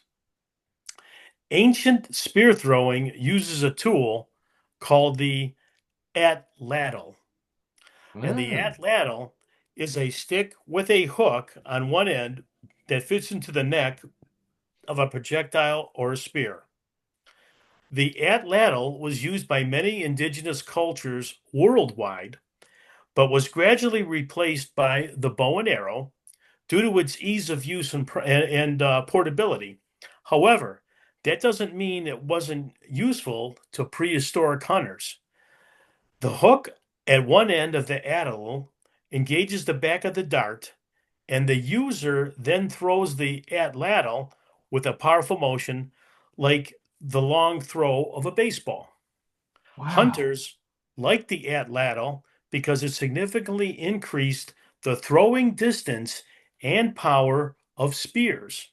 Ancient spear throwing uses a tool called the atlatl. And the Mm, atlatl is a stick with a hook on one end that fits into the neck of a projectile or a spear. The atlatl was used by many indigenous cultures worldwide, but was gradually replaced by the bow and arrow due to its ease of use and portability. However, that doesn't mean it wasn't useful to prehistoric hunters. The hook at one end of the atlatl engages the back of the dart, and the user then throws the atlatl with a powerful motion like the long throw of a baseball. wow. Hunters liked the atlatl because it significantly increased the throwing distance and power of spears.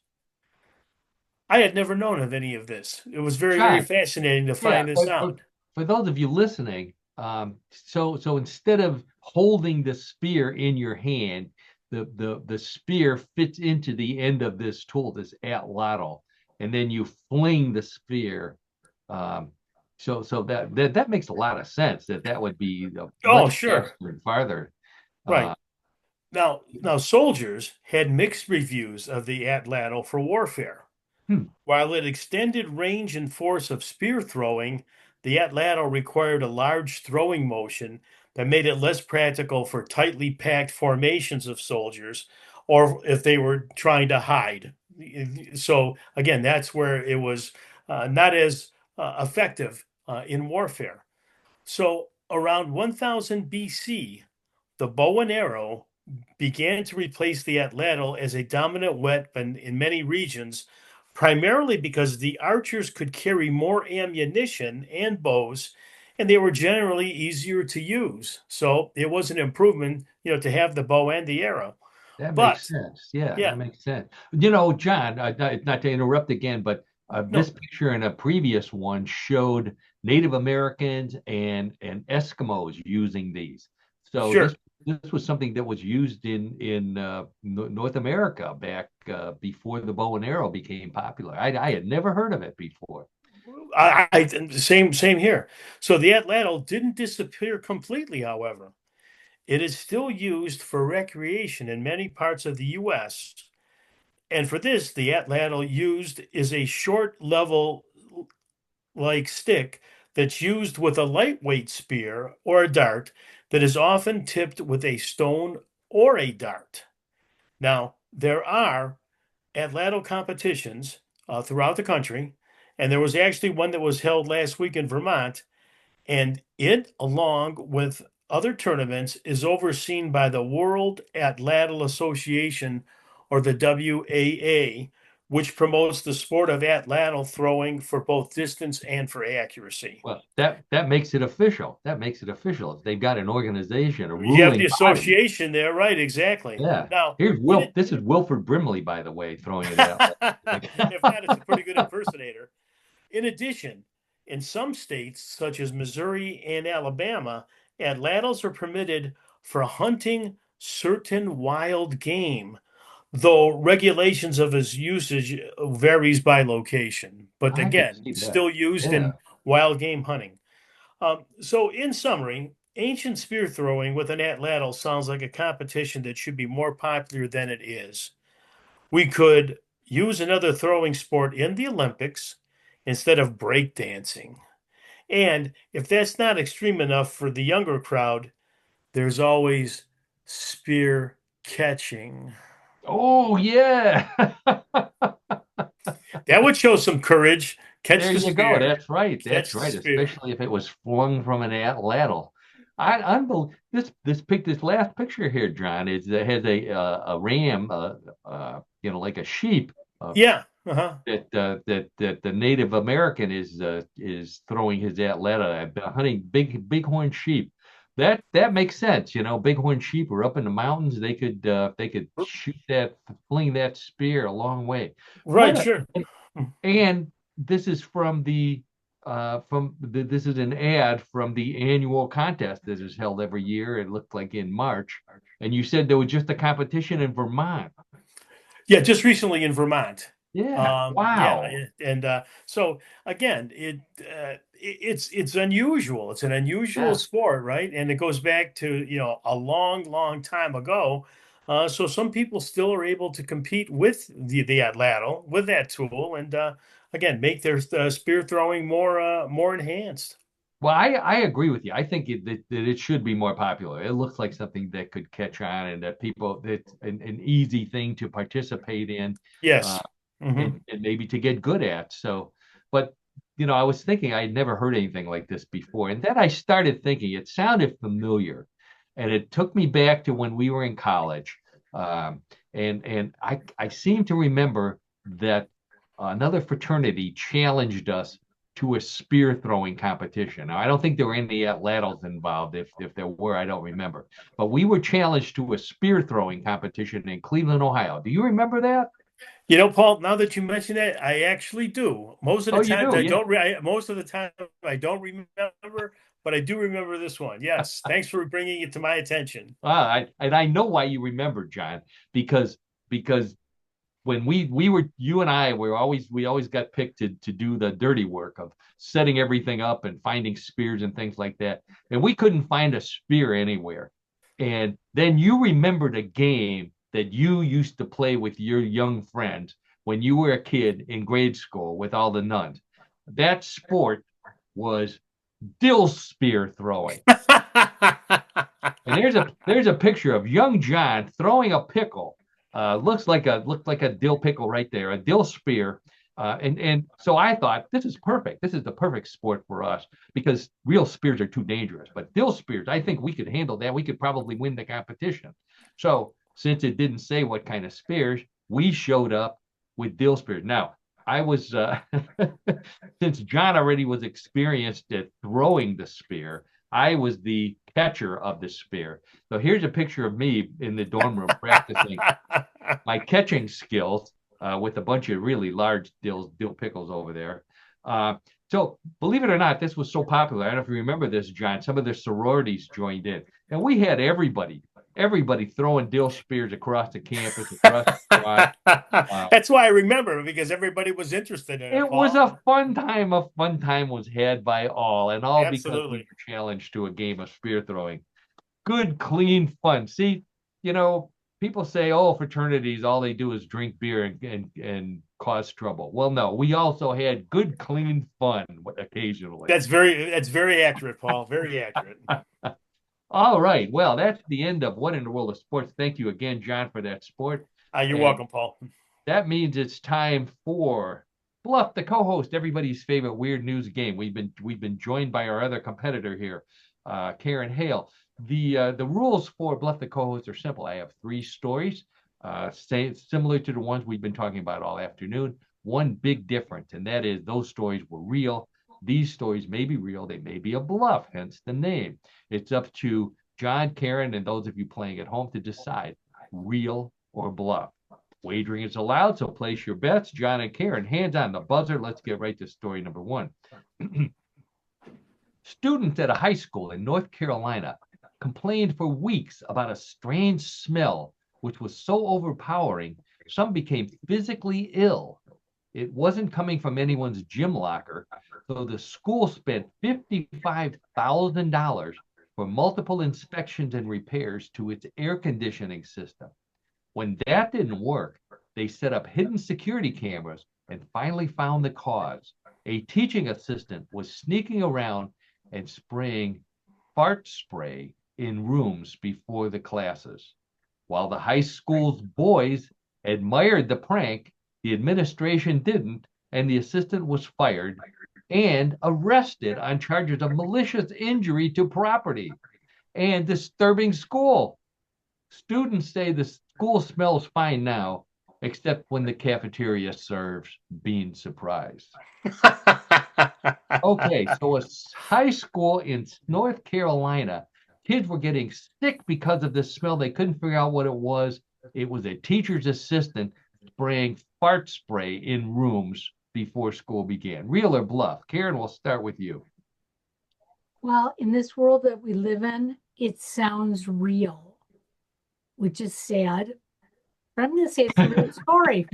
I had never known of any of this. It was very, very John, fascinating to yeah, find this out. for those of you listening, so instead of holding the spear in your hand, the spear fits into the end of this tool, this atlatl, and then you fling the spear. Um, so that makes a lot of sense. That would be Oh, much sure. faster and farther. Right. Uh, Now soldiers had mixed reviews of the atlatl for warfare. hmm, While it extended range and force of spear throwing, the atlatl required a large throwing motion that made it less practical for tightly packed formations of soldiers or if they were trying to hide. So, again, that's where it was not as effective in warfare. So, around 1000 BC, the bow and arrow began to replace the atlatl as a dominant weapon in many regions, primarily because the archers could carry more ammunition and bows, and they were generally easier to use. So it was an improvement, to have the bow and the arrow. that makes But sense. Yeah, yeah, that makes sense. John, not to interrupt again, but this no, picture and a previous one showed Native Americans and Eskimos using these. So this sure. this was something that was used in North America back before the bow and arrow became popular. I had never heard of it before. Same here. So the atlatl didn't disappear completely, however. It is still used for recreation in many parts of the US. And for this, the atlatl used is a short level like stick that's used with a lightweight spear or a dart that is often tipped with a stone or a dart. Now, there are atlatl competitions throughout the country, and there was actually one that was held last week in Vermont, and it, along with other tournaments is overseen by the World Atlatl Association, or the WAA, which promotes the sport of atlatl throwing for both distance and for accuracy. Well, that makes it official. That makes it official. They've got an organization, a You have the ruling body. association there, right? Exactly. Yeah. Now, Here's in Will. it, This is Wilford Brimley, by the way, throwing it out. if not, it's a pretty good impersonator. In addition, in some states, such as Missouri and Alabama, atlatls are permitted for hunting certain wild game, though regulations of its usage varies by location. But I can again, see that. still used Yeah. in wild game hunting. So, in summary, ancient spear throwing with an atlatl sounds like a competition that should be more popular than it is. We could use another throwing sport in the Olympics instead of breakdancing. And if that's not extreme enough for the younger crowd, there's always spear catching. Oh yeah. That would show some courage. Catch There the you go. spear, That's right. That's catch the right. spear. Especially if it was flung from an atlatl. This last picture here, John, is that has a ram, like a sheep, Yeah. Uh-huh. that the Native American is throwing his atlatl, hunting bighorn sheep. That makes sense. Bighorn sheep are up in the mountains. They could shoot fling that spear a long way. Right, What a sure. and this is this is an ad from the annual contest that is held every year. It looked like in March, and you said there was just a competition in Vermont. Yeah, just recently in Vermont. Yeah, Yeah, wow. and so again, it's unusual. It's an unusual Yeah. sport, right? And it goes back to a long, long time ago. So some people still are able to compete with the atlatl with that tool, and again make their spear throwing more enhanced. Well, I agree with you. I think that it should be more popular. It looks like something that could catch on, and that it's an easy thing to participate in. Uh, Yes. Hmm. and maybe to get good at. So, but I was thinking I had never heard anything like this before, and then I started thinking it sounded familiar, and it took me back to when we were in college, and I seem to remember that another fraternity challenged us to a spear throwing competition. Now, I don't think there were any atlatls involved. If there were, I don't remember. But we were challenged to a spear throwing competition in Cleveland, Ohio. Do you remember that? Paul, now that you mention it, I actually do. Most of the Oh, you times do, I yeah. don't most of the time I don't remember, but I do remember this one. Yes. Thanks for bringing it to my attention. And I know why you remember, John, because when we were you and I were always we always got picked to do the dirty work of setting everything up and finding spears and things like that, and we couldn't find a spear anywhere. And then you remembered a game that you used to play with your young friends when you were a kid in grade school with all the nuns. That sport was dill spear throwing. And there's a picture of young John throwing a pickle. Looked like a dill pickle right there, a dill spear. And so I thought this is perfect. This is the perfect sport for us because real spears are too dangerous. But dill spears, I think we could handle that. We could probably win the competition. So since it didn't say what kind of spears, we showed up with dill spears. Now I was since John already was experienced at throwing the spear. I was the catcher of the spear. So here's a picture of me in the dorm room practicing my catching skills with a bunch of really large dill pickles over there. So believe it or not, this was so popular. I don't know if you remember this, John. Some of the sororities joined in, and we had everybody throwing dill spears across the campus, across the quad. Uh, That's why I remember because everybody was interested in it, it was Paul. a fun time. A fun time was had by all, and all because we Absolutely. were challenged to a game of spear throwing. Good, clean fun. See, you know, people say, "Oh, fraternities, all they do is drink beer and cause trouble." Well, no, we also had good, clean fun occasionally. That's very accurate, Paul. Very accurate. All right. Well, that's the end of What in the World of Sports. Thank you again, John, for that sport. You're And welcome, Paul. that means it's time for Bluff, the co-host, everybody's favorite weird news game. We've been joined by our other competitor here. Karen Hale. The rules for Bluff the Co-host are simple. I have three stories, similar to the ones we've been talking about all afternoon. One big difference, and that is those stories were real. These stories may be real, they may be a bluff, hence the name. It's up to John, Karen, and those of you playing at home to decide real or bluff. Wagering is allowed, so place your bets. John and Karen, hands on the buzzer. Let's get right to story number one. Students at a high school in North Carolina complained for weeks about a strange smell, which was so overpowering, some became physically ill. It wasn't coming from anyone's gym locker, so the school spent $55,000 for multiple inspections and repairs to its air conditioning system. When that didn't work, they set up hidden security cameras and finally found the cause. A teaching assistant was sneaking around and spraying fart spray in rooms before the classes. While the high school's boys admired the prank, the administration didn't, and the assistant was fired and arrested on charges of malicious injury to property and disturbing school. Students say the school smells fine now, except when the cafeteria serves bean surprise. Okay, so a high school in North Carolina, kids were getting sick because of this smell. They couldn't figure out what it was. It was a teacher's assistant spraying fart spray in rooms before school began. Real or bluff? Karen, we'll start with you. Well, in this world that we live in, it sounds real, which is sad. But I'm going to say it's a real story.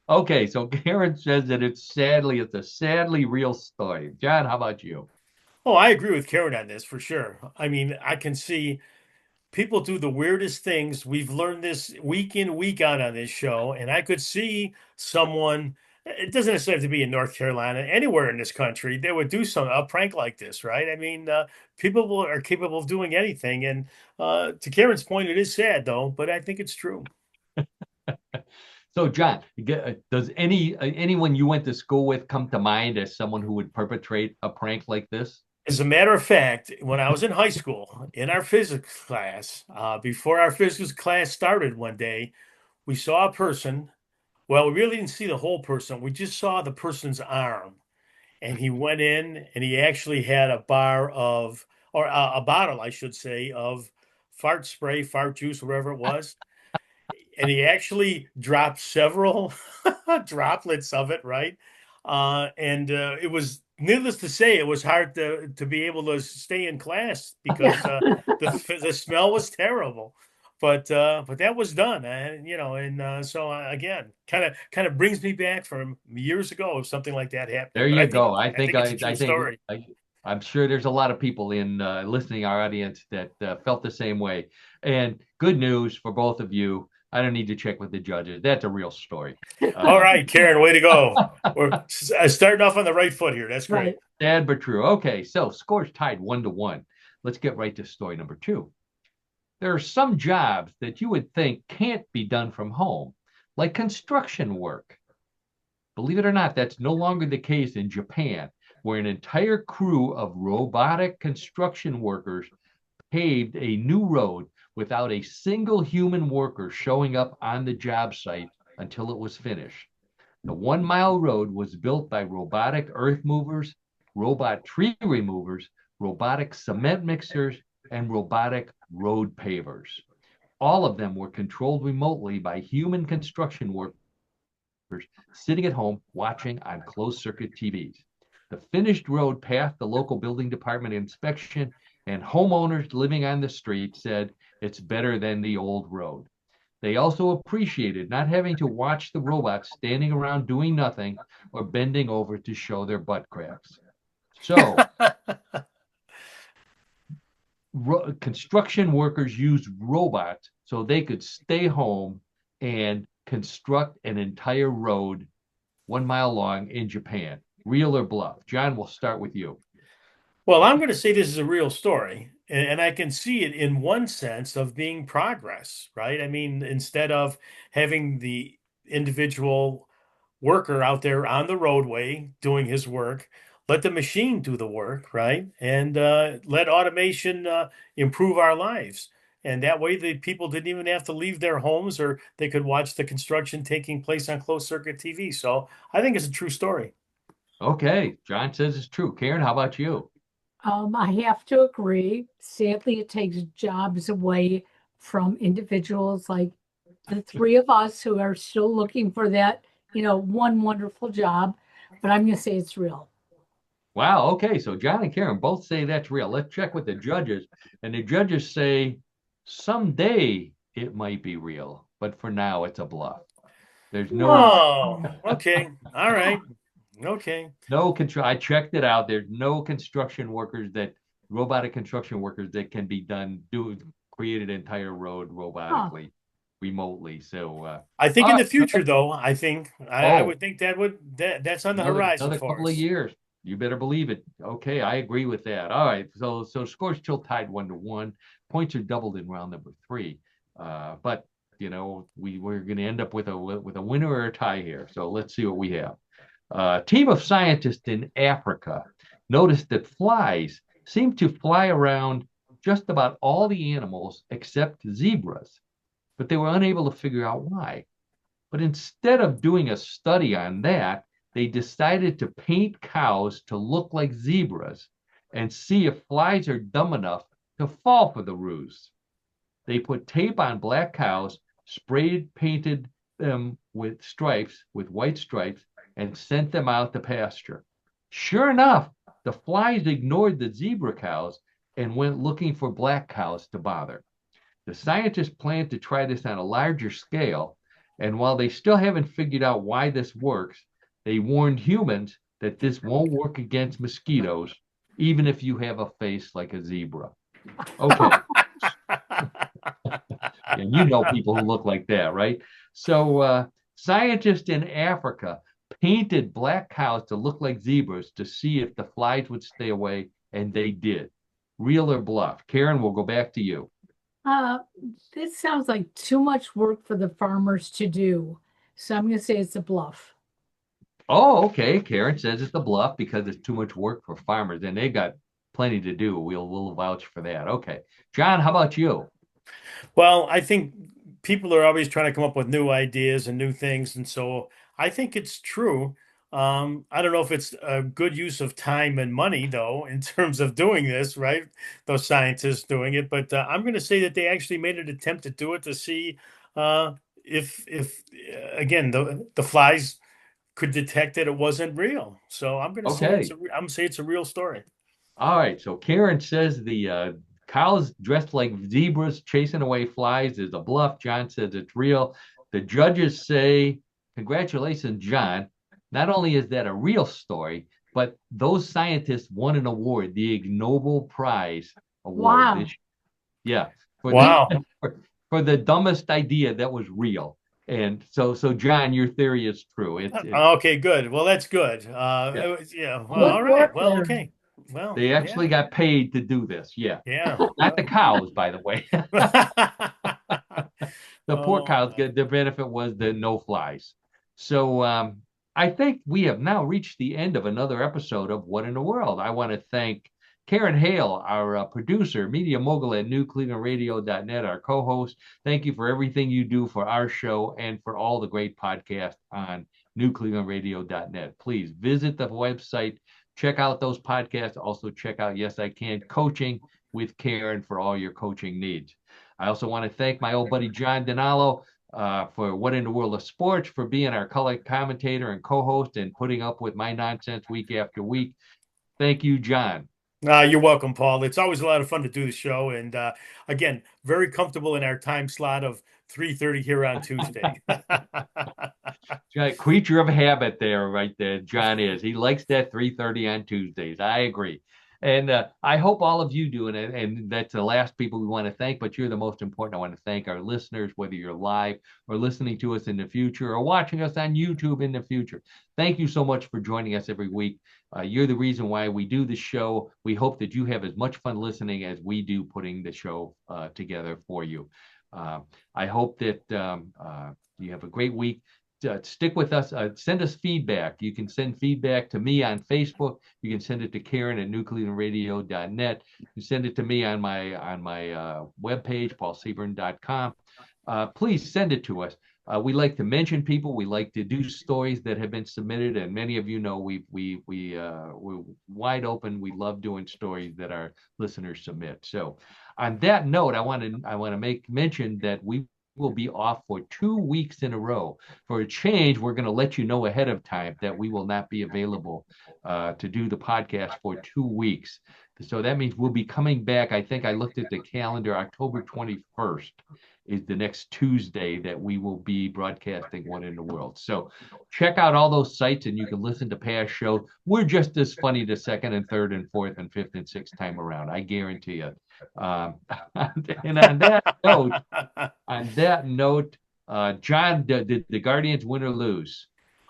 Okay, so Karen says that it's a sadly real story. John, how about you? Oh, I agree with Karen on this for sure. I mean, I can see people do the weirdest things. We've learned this week in, week out on this show, and I could see someone, it doesn't necessarily have to be in North Carolina, anywhere in this country, they would do a prank like this, right? I mean, people are capable of doing anything. And to Karen's point, it is sad though, but I think it's true. So, John, does anyone you went to school with come to mind as someone who would perpetrate a prank like this? As a matter of fact, when I was in high school, in our physics class, before our physics class started one day, we saw a person. Well, we really didn't see the whole person. We just saw the person's arm. And he went in and he actually had a bar of, or a bottle, I should say, of fart spray, fart juice, whatever it was. And he actually dropped several droplets of it, right? And it was, needless to say, it was hard to be able to stay in class because the smell was terrible. But that was done, and so again, kind of brings me back from years ago if something like that happened. There But you go. I think it's a true story. I'm sure there's a lot of people in listening our audience that felt the same way. And good news for both of you. I don't need to check with the judges. That's a real story. All right, Karen, way to go. We're starting off on the right foot here. That's great. Right. Sad but true. Okay, so scores tied 1-1. Let's get right to story number two. There are some jobs that you would think can't be done from home, like construction work. Believe it or not, that's no longer the case in Japan, where an entire crew of robotic construction workers paved a new road without a single human worker showing up on the job site until it was finished. The 1 mile road was built by robotic earth movers, robot tree removers, robotic cement mixers, and robotic road pavers. All of them were controlled remotely by human construction workers sitting at home watching on closed circuit TVs. The finished road passed the local building department inspection, and homeowners living on the street said it's better than the old road. They also appreciated not having to watch the robots standing around doing nothing or bending over to show their butt cracks. So, construction workers used robots so they could stay home and construct an entire road 1 mile long in Japan. Real or bluff? John, we'll start with you. Well, I'm going to say this is a real story, and I can see it in one sense of being progress, right? I mean, instead of having the individual worker out there on the roadway doing his work, let the machine do the work, right? And let automation improve our lives. And that way, the people didn't even have to leave their homes, or they could watch the construction taking place on closed circuit TV. So I think it's a true story. Okay, John says it's true. Karen, how about you? I have to agree. Sadly, it takes jobs away from individuals like the three of us who are still looking for that, one wonderful job. But I'm going to say it's real. Wow. Okay. So John and Karen both say that's real. Let's check with the judges. And the judges say someday it might be real, but for now it's a bluff. There's no Oh, okay. All right. Okay. no control. I checked it out. There's no construction workers that robotic construction workers that can be done do create an entire road Huh. robotically, remotely. So I think all in right, the future, though, I oh, would think that's on the horizon another for couple of us. years. You better believe it. Okay, I agree with that. All right, so scores still tied 1-1. Points are doubled in round number three. But we're going to end up with a winner or a tie here. So let's see what we have. A team of scientists in Africa noticed that flies seem to fly around just about all the animals except zebras, but they were unable to figure out why. But instead of doing a study on that, they decided to paint cows to look like zebras and see if flies are dumb enough to fall for the ruse. They put tape on black cows, painted them with white stripes, and sent them out to pasture. Sure enough, the flies ignored the zebra cows and went looking for black cows to bother. The scientists plan to try this on a larger scale, and while they still haven't figured out why this works, they warned humans that this won't work against mosquitoes, even if you have a face like a zebra. Okay, and people who look like that, right? So, scientists in Africa painted black cows to look like zebras to see if the flies would stay away, and they did. Real or bluff? Karen, we'll go back to you. Uh, this sounds like too much work for the farmers to do. So I'm going to say it's a bluff. Oh, okay. Karen says it's a bluff because it's too much work for farmers, and they got plenty to do. We'll vouch for that. Okay, John, how about you? Well, I think people are always trying to come up with new ideas and new things, and so I think it's true. I don't know if it's a good use of time and money, though, in terms of doing this, right? Those scientists doing it, but I'm going to say that they actually made an attempt to do it to see uh, if again the flies could detect that it wasn't real. So I'm going to say Okay. I'm going to say it's a real story. All right. So Karen says the cows dressed like zebras chasing away flies is a bluff. John says it's real. The judges say, congratulations, John. Not only is that a real story, but those scientists won an award, the Ig Nobel Prize Award Wow. this yeah, for the Wow. for the dumbest idea that was real. And so John, your theory is true. It's Okay, good. Well, that's good. yeah. Yeah. Well, Good all right. work Well, there. okay. Well, They yeah. actually got paid to do this. Yeah. Yeah. Not the Well. cows, by the way. The poor Oh cows my. get the benefit was the no flies. So I think we have now reached the end of another episode of What in the World. I want to thank Karen Hale, our producer, media mogul at newclevelandradio.net, our co-host. Thank you for everything you do for our show and for all the great podcasts on newclevelandradio.net. Please visit the website, check out those podcasts. Also check out Yes I Can Coaching with Karen for all your coaching needs. I also want to thank my old buddy John Donalo for What in the World of Sports, for being our color commentator and co-host and putting up with my nonsense week after week. Thank you, John. You're welcome, Paul. It's always a lot of fun to do the show, and again, very comfortable in our time slot of 3:30 here on Tuesday. Creature of habit there, right there. John is. He likes that 3:30 on Tuesdays. I agree. And I hope all of you do. And that's the last people we want to thank, but you're the most important. I want to thank our listeners, whether you're live or listening to us in the future or watching us on YouTube in the future. Thank you so much for joining us every week. You're the reason why we do the show. We hope that you have as much fun listening as we do putting the show together for you. I hope that you have a great week. stick with us. Send us feedback. You can send feedback to me on Facebook. You can send it to Karen at newclevelandradio.net. You send it to me on my webpage, paulseaburn.com. Please send it to us. We like to mention people. We like to do stories that have been submitted, and many of you know we're wide open. We love doing stories that our listeners submit. So, on that note, I want to make mention that we will be off for 2 weeks in a row. For a change, we're going to let you know ahead of time that we will not be available to do the podcast for 2 weeks. So that means we'll be coming back. I think I looked at the calendar, October 21st is the next Tuesday that we will be broadcasting One in the World. So check out all those sites and you can listen to past shows. We're just as funny the second and third and fourth and fifth and sixth time around. I guarantee you. And on that note, John, did the Guardians win or lose?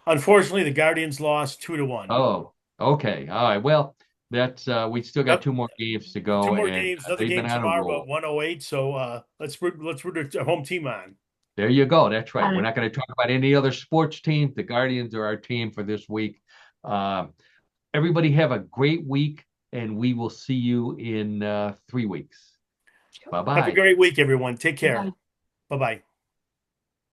Unfortunately, the Guardians lost 2-1. Oh, okay. All right. Well, that's we still got 2 more games to go. 2 more and games, another they've game been on a tomorrow roll. about 108. So let's root our home team on. There you go. That's right. All We're right. not going to talk about any other sports teams. The Guardians are our team for this week. Everybody have a great week, and we will see you in 3 weeks. Have a Bye-bye. great week, everyone. Take care. Bye. Bye-bye.